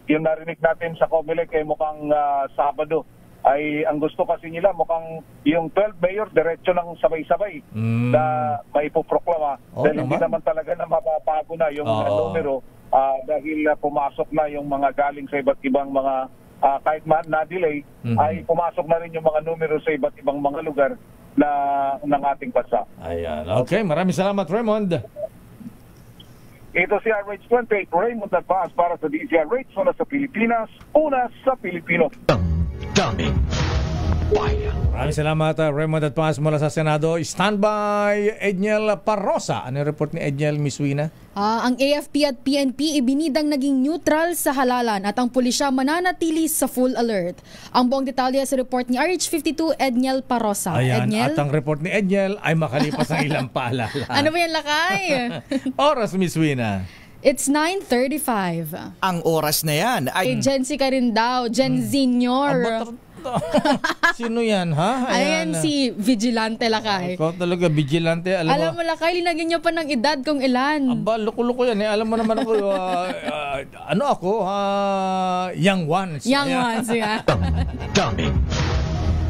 yung narinig natin sa Comelec ay mukhang Sabado ay ang gusto kasi nila mukhang yung 12 mayor diretso ng sabay-sabay na maipoproklama dahil hindi naman talaga na mapapago na yung numero dahil pumasok na yung mga galing sa iba't ibang mga kahit na-delay ay pumasok na rin yung mga numero sa iba't ibang mga lugar na ng ating bansa. Ayan. Okay, maraming salamat, Raymond. Ito si RH28, Raymond Advance para sa DZRH, una sa Pilipinas, una sa Pilipino. Damdamin. Bayan. Maraming salamat, Raymond at Paz mula sa Senado. Standby, Edniel Parrosa. Ano yung report ni Edniel, Miss Wina? Ang AFP at PNP ibinidang naging neutral sa halalan at ang pulisya mananatili sa full alert. Ang buong detalye sa report ni RH52, Edniel Parrosa. Ayan, Edniel? at ang report ni Edniel ay makalipas ng ilang paalala. Ano ba yan, Lakay? Oras, Miss Wina. It's 9:35. Ang oras na yan ay... Gen Z ka rin daw, Gen Senior. Sino yan, ha? Ayan si Vigilante, Lakay. Ikaw talaga, Vigilante. Alam mo, Lakay, linagyan niyo pa ng edad kung ilan. Aba, luko-luko yan. Alam mo naman ako, ano ako, young ones. Young ones, yeah. Daming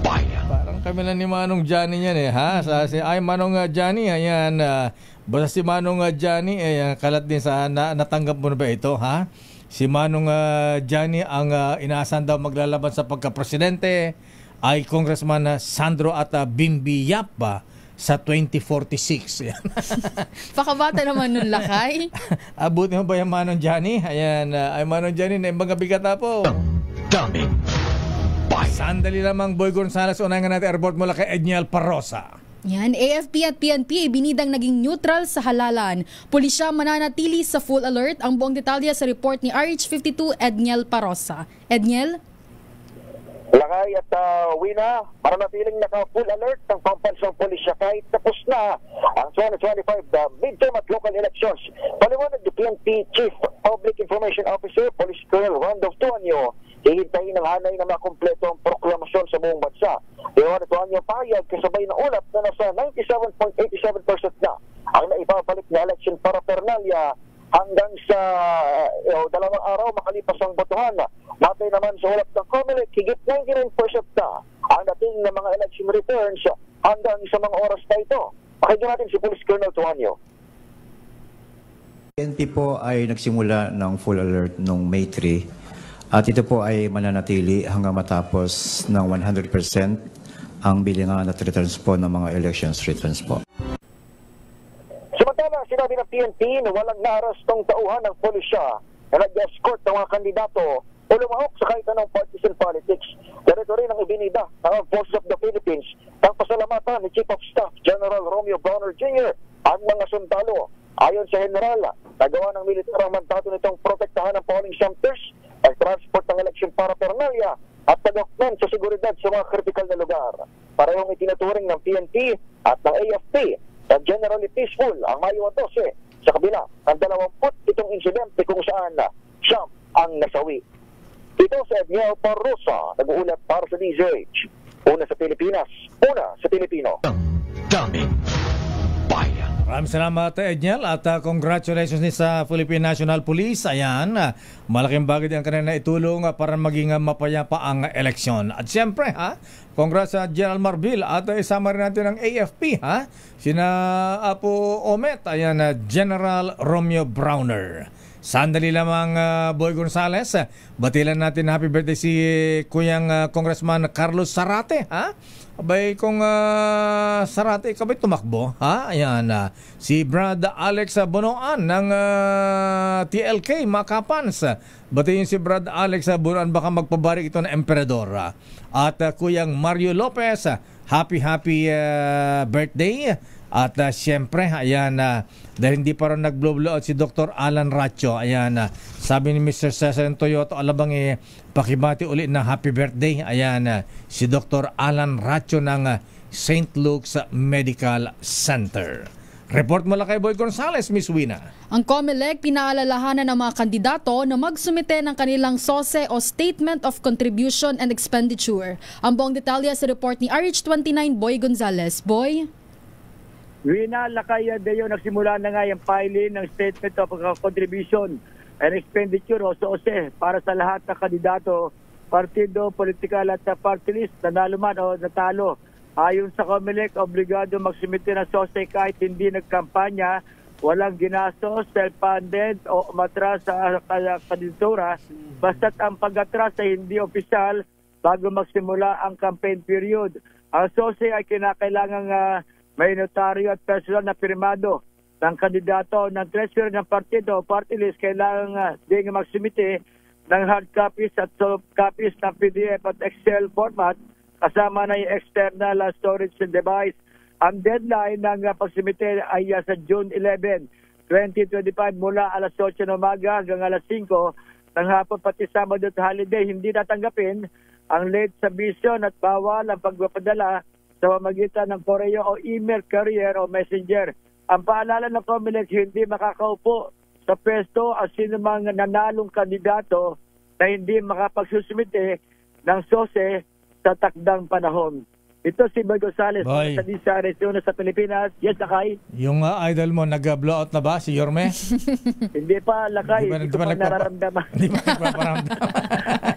Bayan. Parang kami lang ni Manong Johnny yan ha? Ay, Manong Johnny, ayan. Basta si Manong Johnny, kalat din sa natanggap mo na ba ito, ha? Si Manong Johnny ang inaasahan daw maglalaban sa pagka-presidente ay Congressman Sandro at Bimbi Yapa sa 2046. Pakabata naman nun, Lakay. Abuti mo ba yung Manong Johnny? Ayan, ay Manong Johnny na mga bigata po. Daming Bayan. Sandali lamang, Boy Gonzales. Unahin nga natin airport mula kay Edniel Parrosa. Yan, AFP at PNP ibinidang naging neutral sa halalan. Pulisya mananatili sa full alert. Ang buong detalye sa report ni RH52, Edniel Parrosa. Edniel? Lakay at Wina, mananatiling naka-full alert ng pambansang pulisya kahit tapos na ang 2025 midterm at local elections. Paliwanag ni PNP Chief Public Information Officer, Police Colonel Randolph Tuanyo, hihintayin ng hanay na makumpleto ang proklamasyon sa buong bansa. Iwan ito ang payag kasabay ng ulap na nasa 97.87% na ang naipabalik na election paraphernalia hanggang sa 2 araw makalipas ang botohan. Matay naman sa ulap ng COMELEC, higit 99% na ang dating ng mga election returns hanggang sa mga oras na ito. Pakinggan natin si Police Colonel Tuanyo. PNP po ay nagsimula ng full alert noong May 3. At ito po ay mananatili hanggang matapos ng 100% ang bilangan at returns po ng mga elections returns po. Samantala, sinabi ng PNP na walang naarastong tauhan ng pulisya na nag-escort ng mga kandidato o lumahok sa kahit anong partisan politics. Ganito rin ang ibinida ng Armed Forces of the Philippines ng pasalamatan ni Chief of Staff General Romeo Browner Jr. at mga sundalo. Ayon sa General, nagawa ng militar ang mandato nitong protektahan ng polling centers, pag-transport ng election paraphernalia at pag-augment sa seguridad sa mga kritikal na lugar. Parehong itinuturing ng PNP at ng AFP na generally peaceful ang Mayo 12 sa kabila ng 27 insidente kung saan siyam ang nasawi. Ito si Edniel Parrosa, nag-uulat para sa DZRH. Una sa Pilipinas, una sa Pilipino. Daming Bayan. Maraming salamat, Edniel, at congratulations din sa Philippine National Police. Ayan, malaking bagay din ang kanila itulong para maging mapayapa ang eleksyon. At siyempre, congrats sa General Marbil at isama rin natin ang AFP, sina Apo Omet, ayan, General Romeo Browner. Sandali lamang, Boy Gonzales, batilan natin happy birthday si Kuyang Congressman Carlos Zarate, Abay, kung Zarate, ikaw ba'y tumakbo? Ayan, si Brad Alex Bonoan ng TLK, Makapans. Batiin si Brad Alex Bonoan, baka magpabarik ito ng emperador. At Kuyang Mario Lopez, happy birthday. At siyempre, ayan, dahil hindi pa rin nag-blow out si Dr. Alan Racho, ayan, sabi ni Mr. Cesar Toyoto, alabang pakibati ulit na happy birthday, ayan, si Dr. Alan Racho ng St. Luke's Medical Center. Report mula kay Boy Gonzales, Miss Wina. Ang COMELEC pinaalalahanan ng mga kandidato na magsumite ng kanilang SOSE o Statement of Contribution and Expenditure. Ang buong detalye sa report ni RH29, Boy Gonzales. Boy? Wina, Lakay Deo, nagsimula na nga yung filing ng Statement of Contribution and Expenditure o SOSE para sa lahat ng kandidato, partido, politikal at party list, nanalo man o natalo. Ayon sa COMELEC, obligado magsumite ng SOSE kahit hindi nagkampanya, walang ginastos, self-funded o umatras sa kandidatura, basta't ang pag-atras ay hindi opisyal bago magsimula ang campaign period. Ang SOSE ay kinakailangang may notaryo at personal na pirmado ng kandidato ng treasurer ng partido o party list. Kailangan din magsumite ng hard copies at soft copies ng PDF at Excel format kasama na yung external storage device. Ang deadline ng pagsumite ay sa June 11, 2025 mula alas 8 ng umaga hanggang alas 5 ng hapon, pati Sabado at holiday. Hindi natanggapin ang late submission at bawal ang pagpapadala sa pamamagitan ng koreo o email, courier o messenger. Ang paalala ng COMELEC, hindi makakaupo sa pwesto ang sino mang nanalong kandidato na hindi makapagsusumite ng SOSE sa takdang panahon. Ito si Boy Gonzales, Boy. sa Disa Arizona sa Pilipinas. Yes, Lakay. Yung idol mo, nag-blowout na ba si Yorme? Hindi pa, Lakay. Hindi ko pa nararamdaman. Hindi pa nagpaparamdam.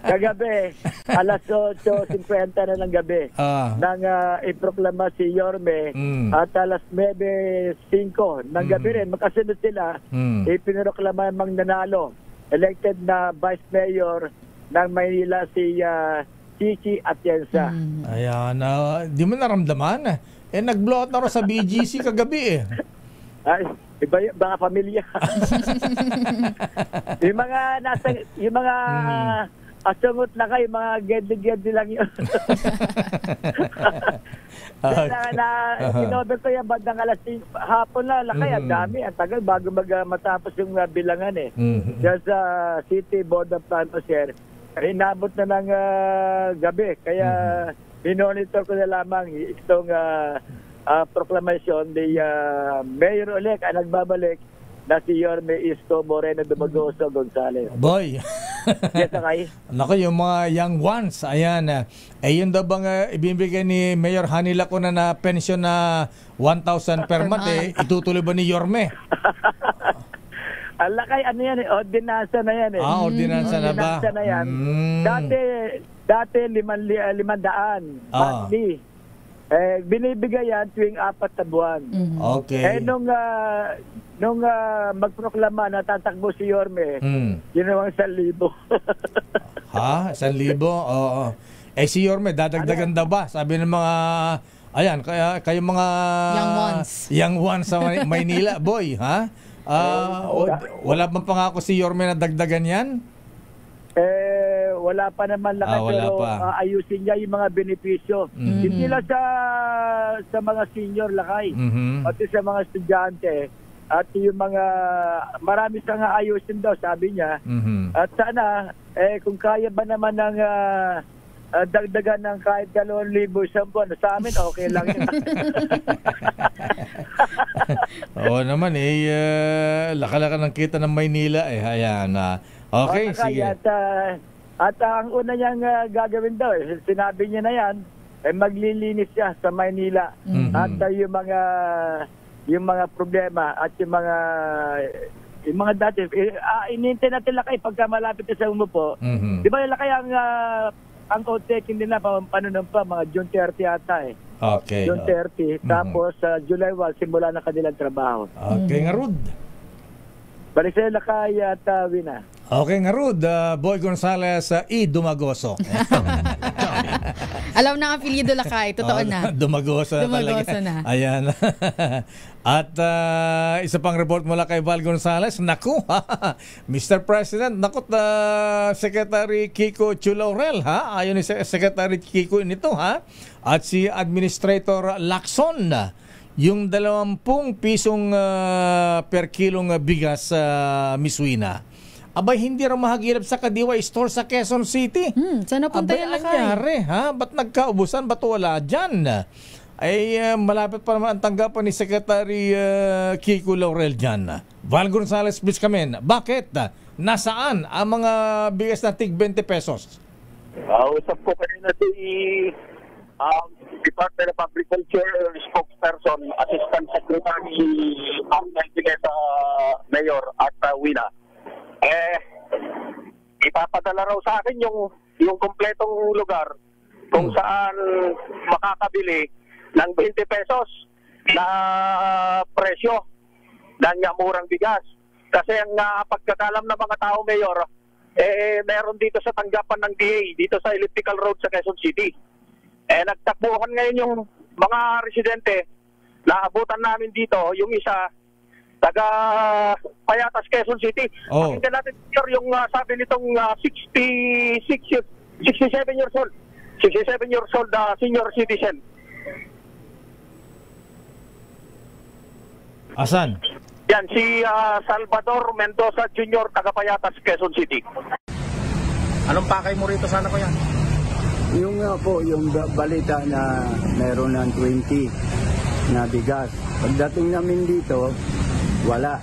Kagabi, alas 8:50 na ng gabi, nang iproklama si Yorme, at alas 9:05 ng gabi rin, magkasunod sila, ipinoklama mang nanalo, elected na Vice Mayor ng Maynila si Chichi Atienza. Ayan, di mo naramdaman. Nag-blowout na rin sa BGC kagabi Ay, iba yung mga pamilya. yung mga asungot na kayo, mga gedli-gedli lang yun. Kinover ko yung bandang alas hapon na, lakay, ang dami, ang tagal bago matapos yung bilangan Diyan sa City Board of Transport, inabot na ng gabi. Kaya minonitor ko na lamang itong proclamation ni Mayor-elect ang nagbabalik na si Yorme Isko Moreno Dumagoso Gonzales. Boy. Yes, okay. Naku, yung mga young ones, ayan. Yun daw bang ibibigay ni Mayor Hani Lacuna na pension na 1,000 per month, itutuloy ba ni Yorme? Alakay, ano yan ordinansa na yan ordinansa na ba? Ordinansa na yan. Dati 500 monthly. Binibigay yan tuwing 4 na buwan. Okay. Nung magproklama na tatakbo si Yorme, ginawang 1,000. Ha? 1,000? Oo. Si Yorme, dadagdagan daw ba? Sabi ng mga, ayan, kayo mga young ones sa Maynila, boy, ha? Wala bang pangako si Yorme na dagdagan yan? Wala pa naman lang, pero ayusin niya yung mga benepisyo. Hindi lang sa mga senior, Lakay, pati sa mga estudyante, at yung mga marami sa nga ayusin daw, sabi niya. At sana kung kaya ba naman ng dagdagan ng kahit 2,000 isang buwan, sa amin okay lang yun. Oo naman laka-laka ng kita ng Maynila ayan. Okay, sige. At ang una niyang gagawin daw, sinabi niya na yan, maglilinis siya sa Maynila. At yung mga problema at yung mga dati, inintay natin Lakay pagka malapit na sa umupo. Di ba Lakay ang outtaking nila panunumpa, mga June 30 yata Okay. June 30. Tapos July 1, simula na kanilang trabaho. Okay nga, Rud. Balik sa'yo Lakay at Wina. Okay nga, Rud. Boy Gonzales, Dumagoso. Alam na ang apelyido Lakay, totoo na. Dumagoso na. Ayan. At isa pang report mula kay Val Gonzales. Naku, Mr. President, naku, Secretary Kiko Chulaurel, ha? Ayon ni Secretary Kiko nito, ha? At si Administrator Lacson, yung 20 pisong per kilong bigas Miss Wina. Abay, hindi rin mahagilap sa Kadiwa Store sa Quezon City. Sana punta yan, Lakay. Anyari, ha? Ba't nagkaubusan? Ba't wala dyan? Malapit pa naman ang tanggapan ni Secretary Kiko Laurel dyan. Val Gonzales, please come in. Bakit? Nasaan ang mga bigas na tig 20 pesos? Usap ko kanina si Department of Agriculture spokesperson, Assistant Secretary ang sa Mayor at Wina. Ipapadala raw sa akin yung kompletong lugar kung saan makakabili ng 20 pesos na presyo ng murang bigas. Kasi ang pagkakalam ng mga tao, Mayor, meron dito sa tanggapan ng DA, dito sa Elliptical Road sa Quezon City. Nagtakbuhan ngayon yung mga residente, naabutan namin dito, yung isa, taga Payatas, Quezon City. Pakinggan natin yung sabi nitong 67 years old. 67 years old, senior citizen. Asan? Yan, si Salvador Mendoza Jr., taga Payatas, Quezon City. Anong pakay mo rito sana ko yan? Yung nga po, yung balita na meron ng 20 na bigas. Pagdating namin dito, wala.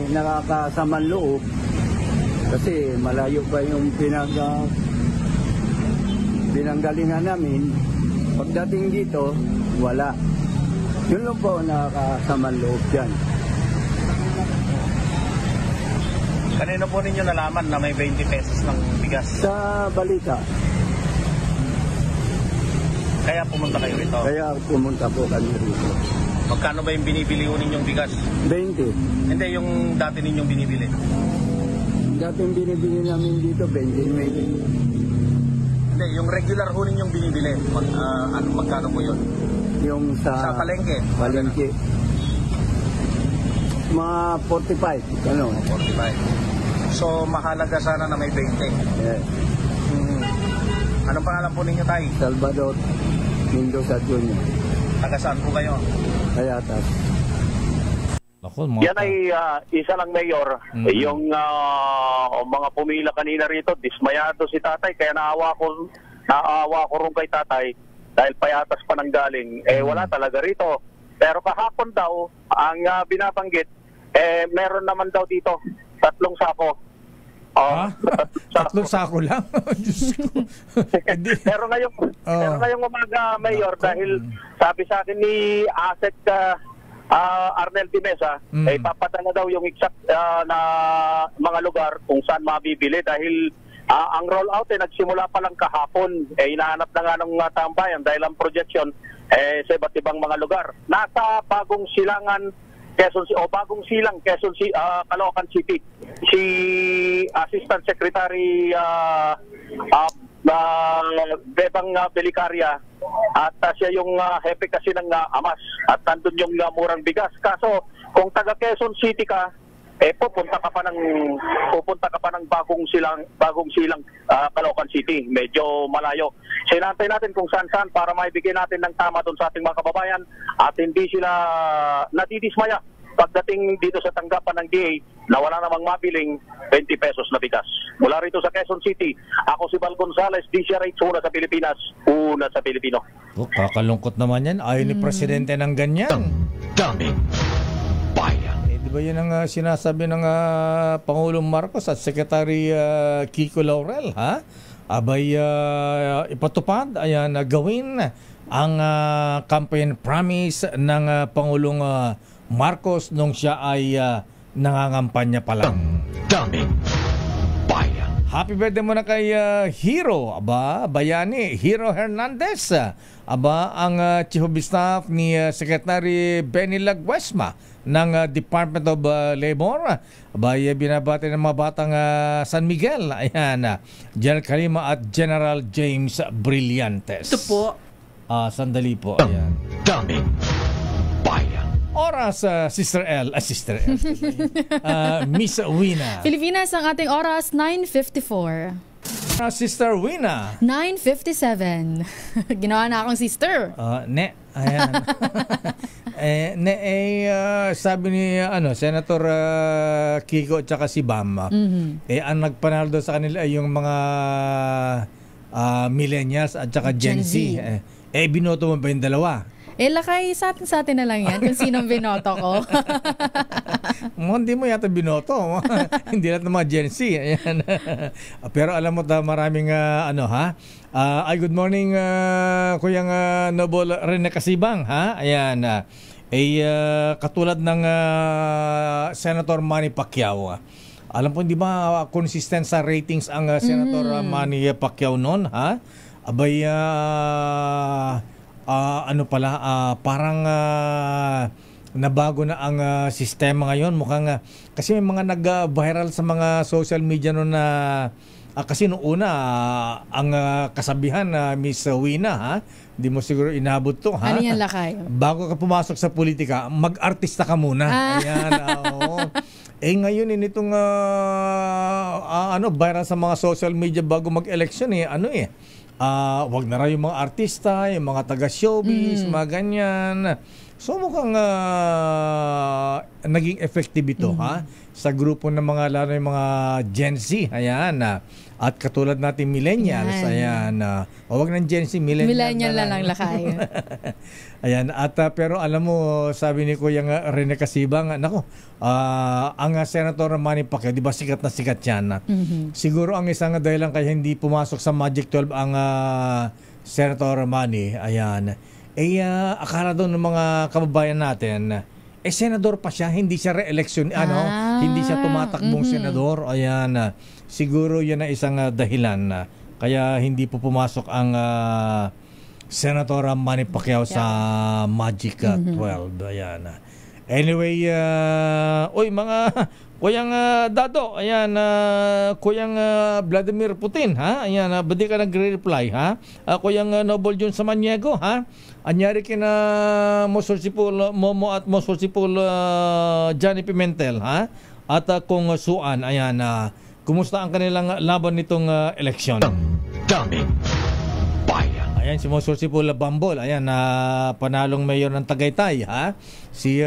Nakakasaman loob kasi malayo pa yung pinanggalingan namin. Pagdating dito, wala. Yun lang po nakakasaman loob dyan. Kanino po ninyo nalaman na may 20 pesos ng bigas? Sa balita. Kaya pumunta kayo rito? Kaya pumunta po kami rito. Magkano ba yung binibili ho ninyong bigas? 20. Hindi, yung dati ninyong binibili. Dating binibili namin dito, 20. Hindi, yung regular ho ninyong binibili. Magkano po yun? Yung sa palengke? Palengke. Mga 45. Ano? 45. So, mahalaga sana na may 20. Yeah. Anong pangalan po ninyo, Tay? Salvador Mendoza Jr. Taga saan po kayo? Payatas. Yan ay isa lang, Mayor. Yung mga pumila kanina rito, dismayado si tatay. Kaya naawa ko rin kay tatay dahil Payatas pa nang galing. Wala talaga rito. Pero kahapon daw, ang binabanggit, meron naman daw dito 3 sako. Tatlong sako lang? Diyos ko. Pero ngayong umaga, Mayor, dahil sabi sa akin ni Asek Arnel Dimesa, papadala daw yung exact na mga lugar kung saan mabibili dahil ang rollout nagsimula pa lang kahapon. Hinahanap na nga ng tambayan dahil ang projection sa iba't ibang mga lugar. Nasa Bagong Silangan, Quezon City, o Bagong Silang, Quezon City, Caloocan City. Si Assistant Secretary Bebang Belicaria at siya yung hepe kasi ng AMAS at nandun yung murang bigas. Kaso kung taga Quezon City ka, pupunta ka pa ng Bagong Silang, Caloocan City. Medyo malayo. Sinantay natin kung saan-saan para maibigay natin ng tama doon sa ating mga kababayan at hindi sila nadidismaya pagdating dito sa tanggapan ng DA na wala namang mabiling 20 pesos na bigas. Mula rito sa Quezon City, ako si Val Gonzales, DCRH, una sa Pilipinas, una sa Pilipino. Kakalungkot naman yan. Ayaw ni Presidente ng ganyan. Daming bayan. Di ba yan ang sinasabi ng Pangulong Marcos at Secretary Kiko Laurel, ha? Abay, ipatupad, ayan, gawin ang campaign promise ng Pangulong Marcos nung siya ay nangangampanya pa lang. Daming bayan. Happy birthday muna kay Hero, Bayani, Hero Hernandez. Ang Chief of Staff ni Secretary Benny Laguesma ng Department of Labor. Binabati ng mga batang San Miguel. Ayan, General Kalima at General James Brillantes. Ito po. Sandali po. Ayan. Daming bayan. Oras, Sister L. Miss Wina. Pilipinas, ang ating oras, 9:54. Sister Wina. 9:57. Ginawa na akong sister. Ayan. Sabi ni Senator Kiko at saka si Bam, ang nagpanalo sa kanila ay yung mga millennials at saka Gen Z. Binoto mo ba yung dalawa? Lakay, sa atin na lang yan kung sinong binoto ko. Hindi mo yata binoto. Hindi lahat ng mga Gen Z. Ayan. Pero alam mo, maraming good morning, Kuyang Noble Rene Casibang. Ayan. Katulad ng Senator Manny Pacquiao. Alam po, hindi ba consistent sa ratings ang Senator Manny Pacquiao noon? Abay, parang nabago na ang sistema ngayon. Mukhang kasi may mga nag-viral sa mga social media noon na kasi noong una ang kasabihan na Miss Wina, hindi mo siguro inabot to, Ano yan, Lakay? Bago ka pumasok sa politika, mag-artista ka muna. Ayan, Ngayon nitong viral sa mga social media bago mag-election wag na raw yung mga artista, yung mga taga-showbiz, mga ganyan. So mukhang naging effective ito sa grupo ng mga lalo yung mga Gen Z. Ayan. At katulad natin millennials. Ayan. Wag ng Gen Z, millennial na lang lakay. Ayan. At pero alam mo, sabi ni Kuya Rene Casibang, ang Senator Manny Pacquiao, di ba sikat na sikat yan? Siguro ang isang dahilan kaya hindi pumasok sa Magic 12 ang Senator Manny, ayan, akala doon ng mga kababayan natin, senador pa siya, hindi siya re-election, hindi siya tumatakbong senador. Ayan, siguro yan na isang dahilan kaya hindi po pumasok ang Senator Manny Pacquiao sa Magic 12. Ayan. Anyway, mga Kuyang Dado, ayan, Kuyang Vladimir Putin, ayan, ba't di ka nagre-reply, Kuyang Noble Jun Samaniego, anyari kina Momo at Mosulsipul Johnny Pimentel, at kung Suan, ayan, kumusta ang kanilang laban nitong eleksyon? Daming bayan. Ayan, si Mosulsipul Bambol, ayan, panalong mayor ng Tagaytay, si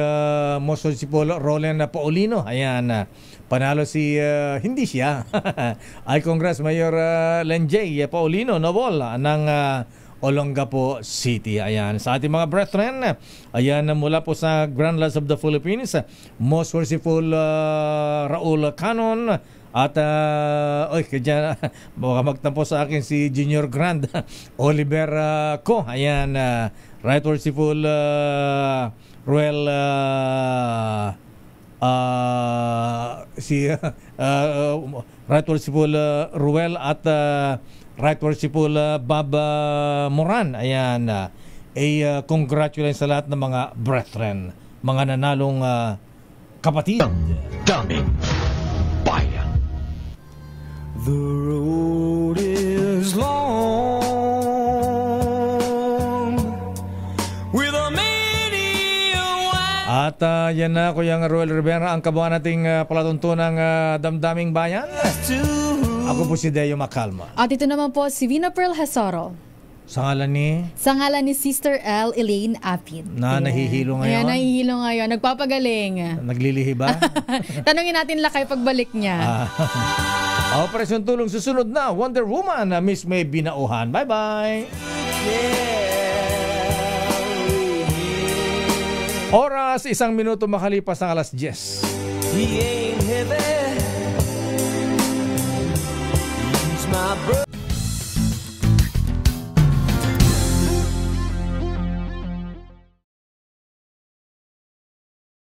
Mosulsipul Roland Paulino, ayan, panalo si, hindi siya, ay Congress Mayor Lenjay Paulino Nobol ng Olongapo City. Ayan, sa ating mga brethren, ayan, mula po sa Grand Lodge of the Philippines, Most Merciful Raul Canon, at baka magtampo sa akin si Junior Grand Oliver Ko, ayan, Right Worshipful Ruel Right Worshipful Ruel at Right Worshipful Bob Moran, ayan, congratulations sa lahat ng mga brethren, mga nanalong kapatid. Daming bayan. The road is long with a many At yan na, Kuya Roel Rivera, ang kabuuan nating palatuntunang damdaming bayan. Ako po si Deo Macalma. At ito naman po si Vina Pearl Hasoro. Sa ngalan ni Sister L. Elaine Apin. Nahihilo ngayon. Ayan, nahihilo ngayon. Nagpapagaling. Naglilihi ba? Tanungin natin lakay pagbalik niya. Operasyon Tulong susunod na. Wonder Woman, Miss May Binauhan. Bye-bye. Oras, 1 minuto makalipas ng 10:00. He ain't heavy.